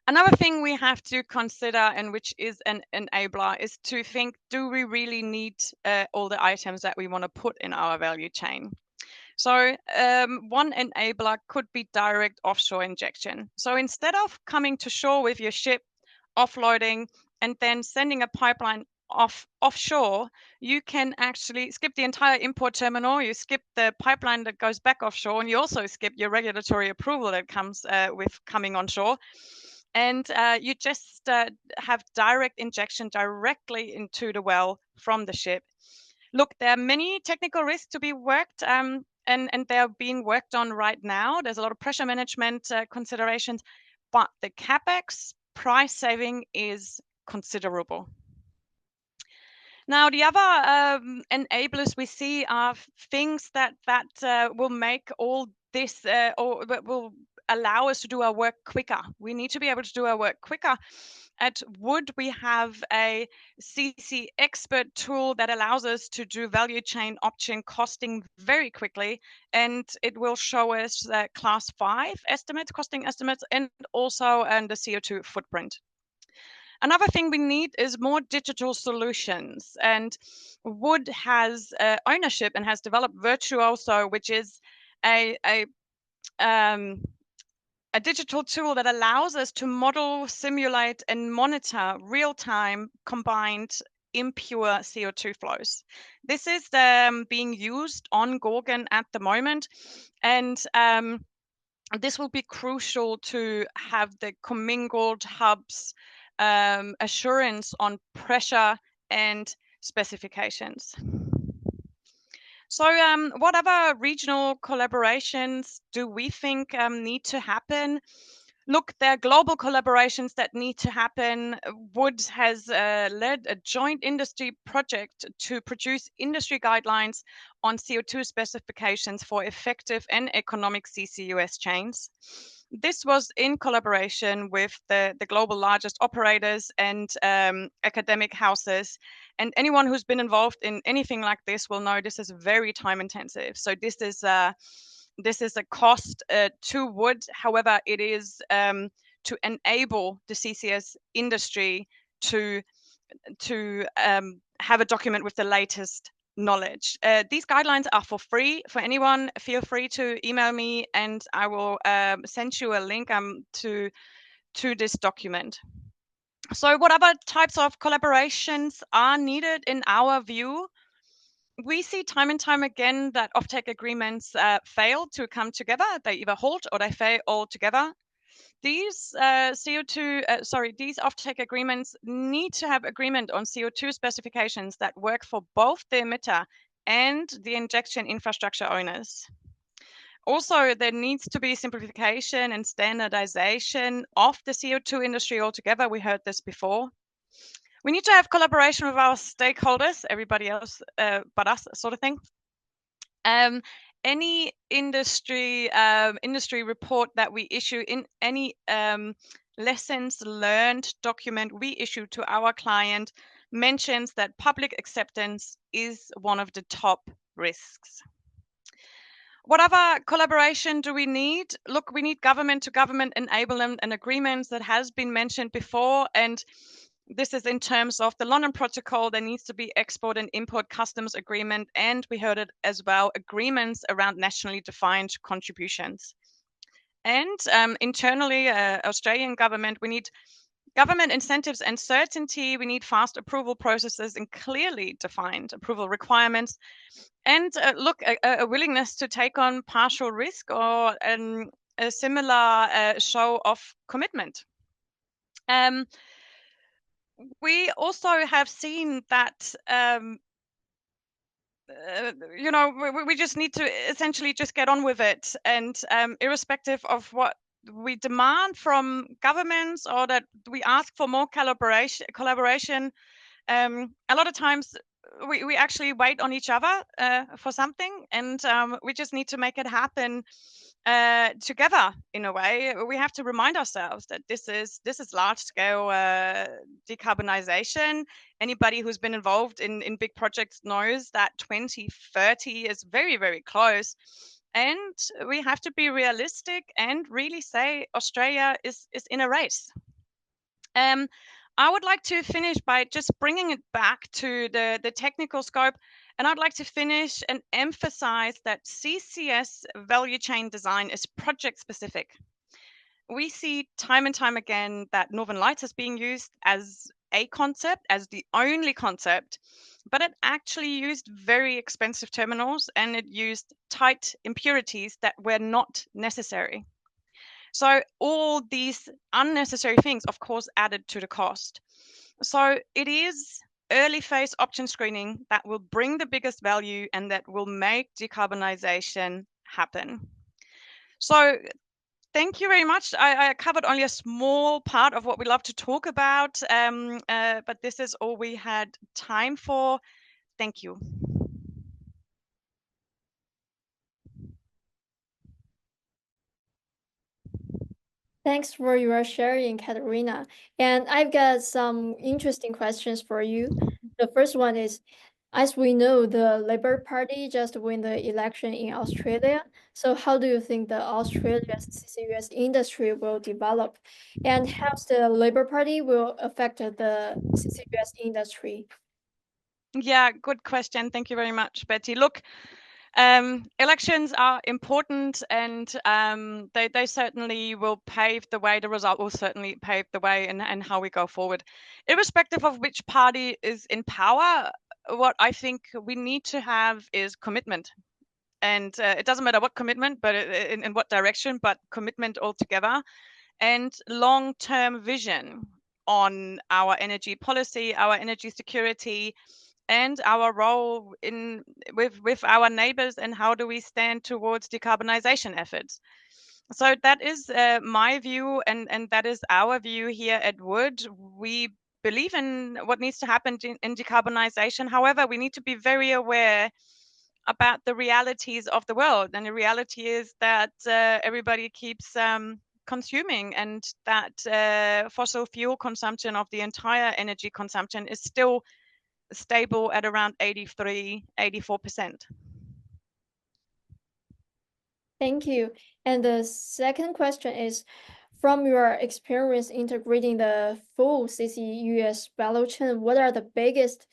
Another thing we have to consider, and which is an enabler, is to think, do we really need all the items that we want to put in our value chain? So one enabler could be direct offshore injection. So instead of coming to shore with your ship, offloading, and then sending a pipeline offshore, you can actually skip the entire import terminal. You skip the pipeline that goes back offshore, and you also skip your regulatory approval that comes with coming onshore. And you just have direct injection directly into the well from the ship. Look, there are many technical risks to be worked, and they're being worked on right now. There's a lot of pressure management considerations, but the CapEx price saving is considerable. Now, the other enablers we see are things that will make all this, or will allow us to do our work quicker. We need to be able to do our work quicker. At Wood, we have a CC expert tool that allows us to do value chain option costing very quickly, and it will show us class 5 estimates, costing estimates, and also the CO2 footprint. Another thing we need is more digital solutions, and Wood has ownership and has developed Virtuoso, which is a digital tool that allows us to model, simulate, and monitor real-time combined impure CO2 flows. This is being used on Gorgon at the moment, and this will be crucial to have the commingled hubs assurance on pressure and specifications. So what other regional collaborations do we think need to happen? Look, there are global collaborations that need to happen. Wood has led a joint industry project to produce industry guidelines on CO2 specifications for effective and economic CCUS chains. This was in collaboration with the global largest operators and academic houses. And anyone who's been involved in anything like this will know this is very time intensive. So this is a cost to Wood. However, it is to enable the CCS industry to have a document with the latest knowledge. These guidelines are for free for anyone. Feel free to email me and I will send you a link to this document. So what other types of collaborations are needed in our view? We see time and time again that offtake agreements fail to come together. They either halt or they fail altogether. These these offtake agreements need to have agreement on CO2 specifications that work for both the emitter and the injection infrastructure owners. Also, there needs to be simplification and standardization of the CO2 industry altogether. We heard this before. We need to have collaboration with our stakeholders, everybody else but us, sort of thing. Any industry report that we issue, in any lessons learned document we issue to our client, mentions that public acceptance is one of the top risks. What other collaboration do we need? Look, we need government to government enablement and agreements that has been mentioned before. And this is in terms of the London Protocol. There needs to be export and import customs agreement. And we heard it as well, agreements around nationally defined contributions. And internally, Australian government, we need government incentives and certainty. We need fast approval processes and clearly defined approval requirements. And look, a willingness to take on partial risk or a similar show of commitment. We also have seen that we just need to essentially just get on with it, and irrespective of what we demand from governments or that we ask for more collaboration, a lot of times we actually wait on each other for something, and we just need to make it happen together. In a way, we have to remind ourselves that this is large scale decarbonisation. Anybody who's been involved in big projects knows that 2030 is very, very close, and we have to be realistic and really say Australia is in a race. I would like to finish by just bringing it back to the technical scope. And I'd like to finish and emphasize that CCS value chain design is project specific. We see time and time again that Northern Lights is being used as a concept, as the only concept, but it actually used very expensive terminals and it used tight impurities that were not necessary. So all these unnecessary things, of course, added to the cost. So it is early phase option screening that will bring the biggest value and that will make decarbonisation happen. So thank you very much. I covered only a small part of what we love to talk about, but this is all we had time for. Thank you.
Thanks for your sharing, Katerina. And I've got some interesting questions for you. The first one is, as we know, the Labour Party just won the election in Australia. So how do you think the Australia's CCUS industry will develop? And how the Labour Party will affect the CCUS industry?
Yeah, good question. Thank you very much, Betty. Look, elections are important, and they certainly will pave the way. The result will certainly pave the way and how we go forward. Irrespective of which party is in power, what I think we need to have is commitment. And it doesn't matter what commitment, but in what direction, but commitment altogether, and long-term vision on our energy policy, our energy security, and our role in with our neighbors, and how do we stand towards decarbonisation efforts. So that is my view, and that is our view here at Wood. We believe in what needs to happen in decarbonisation. However, we need to be very aware about the realities of the world, and the reality is that everybody keeps consuming, and that fossil fuel consumption of the entire energy consumption is still stable at around 84%.
Thank you. And the second question is, from your experience integrating the full CCUS value chain, what are the biggest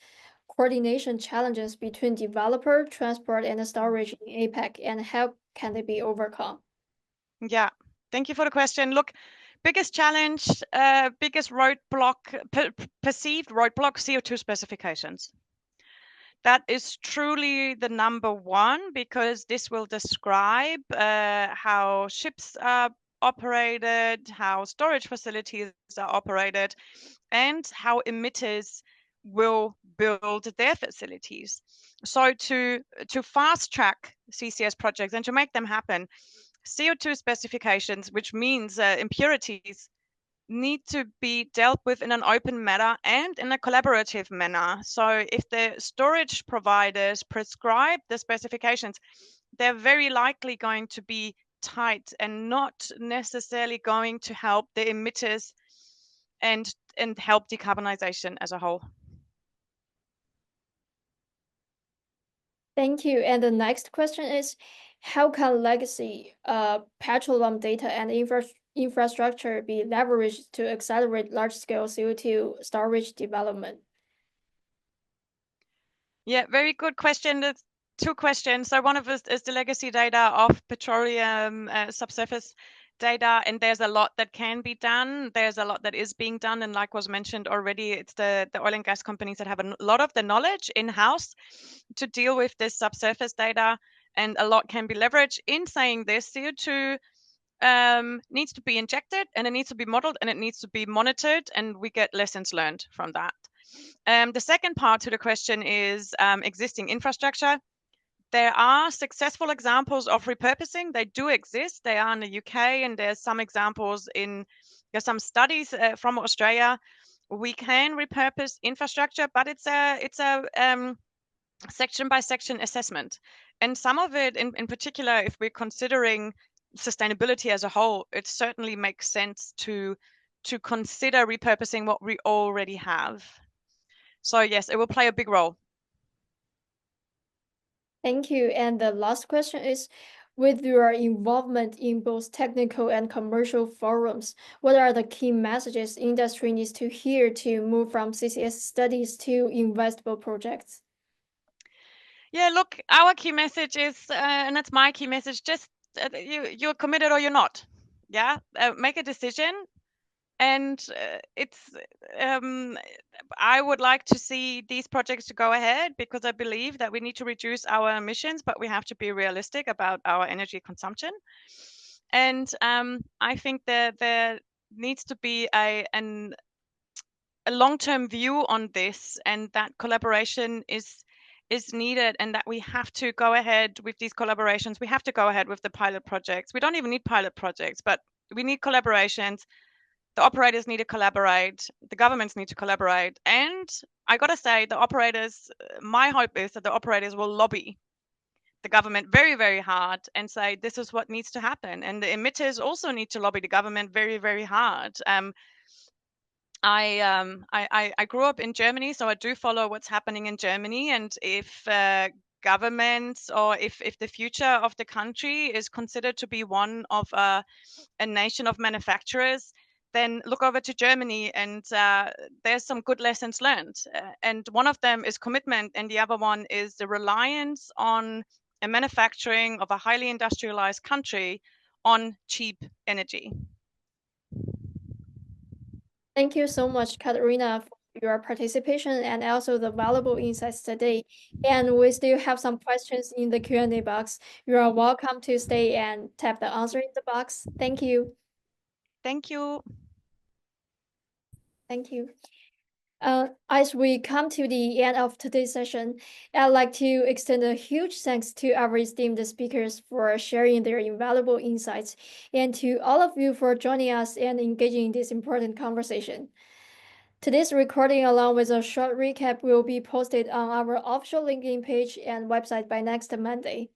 coordination challenges between developer, transport, and storage in APAC, and how can they be overcome?
Yeah, thank you for the question. Look, biggest challenge, biggest roadblock, perceived roadblock, CO2 specifications. That is truly the number one, because this will describe how ships are operated, how storage facilities are operated, and how emitters will build their facilities. So to fast track CCS projects and to make them happen, CO2 specifications, which means impurities, need to be dealt with in an open manner and in a collaborative manner. So if the storage providers prescribe the specifications, they're very likely going to be tight and not necessarily going to help the emitters and help decarbonisation as a whole.
Thank you. And the next question is, how can legacy petroleum data and infrastructure be leveraged to accelerate large-scale CO2 storage development?
Yeah, very good question. There's two questions. So one of us is the legacy data of petroleum subsurface data, and there's a lot that can be done. There's a lot that is being done, and like was mentioned already, it's the oil and gas companies that have a lot of the knowledge in-house to deal with this subsurface data, and a lot can be leveraged. In saying this, CO2 needs to be injected, and it needs to be modeled, and it needs to be monitored, and we get lessons learned from that. The second part to the question is existing infrastructure. There are successful examples of repurposing. They do exist. They are in the UK, and there's some examples there's some studies from Australia. We can repurpose infrastructure, but it's a section by section assessment. And some of it, in particular, if we're considering sustainability as a whole, it certainly makes sense to consider repurposing what we already have. So yes, it will play a big role.
Thank you. And the last question is, with your involvement in both technical and commercial forums, what are the key messages industry needs to hear to move from CCS studies to investable projects?
Yeah, look, our key message is, and that's my key message, just you're committed or you're not. Yeah, make a decision. And I would like to see these projects to go ahead because I believe that we need to reduce our emissions, but we have to be realistic about our energy consumption. And I think that there needs to be a long-term view on this, and that collaboration is needed, and that we have to go ahead with these collaborations. We have to go ahead with the pilot projects. We don't even need pilot projects, but we need collaborations. The operators need to collaborate, the governments need to collaborate, and I gotta say, the operators, my hope is that the operators will lobby the government very, very hard and say this is what needs to happen, and the emitters also need to lobby the government very, very hard. I grew up in Germany, so I do follow what's happening in Germany, and if governments, or if the future of the country is considered to be one of a nation of manufacturers, then look over to Germany, and there's some good lessons learned. And one of them is commitment, and the other one is the reliance on a manufacturing of a highly industrialized country on cheap energy.
Thank you so much, Katarina, for your participation and also the valuable insights today. And we still have some questions in the Q&A box. You are welcome to stay and tap the answer in the box. Thank you.
Thank you.
Thank you. As we come to the end of today's session, I'd like to extend a huge thanks to our esteemed speakers for sharing their invaluable insights, and to all of you for joining us and engaging in this important conversation. Today's recording, along with a short recap, will be posted on our official LinkedIn page and website by next Monday.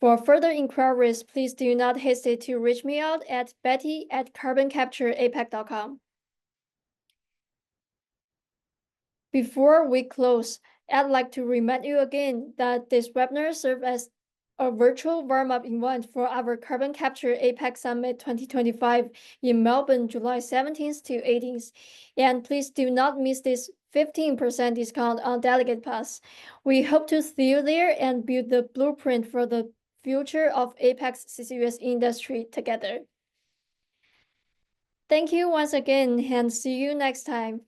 For further inquiries, please do not hesitate to reach me out at betty@carboncaptureapac.com. Before we close, I'd like to remind you again that this webinar serves as a virtual warm-up event for our Carbon Capture APAC Summit 2025 in Melbourne, July 17th to 18th. And please do not miss this 15% discount on Delegate Pass. We hope to see you there and build the blueprint for the future of APAC's CCUS industry together. Thank you once again, and see you next time.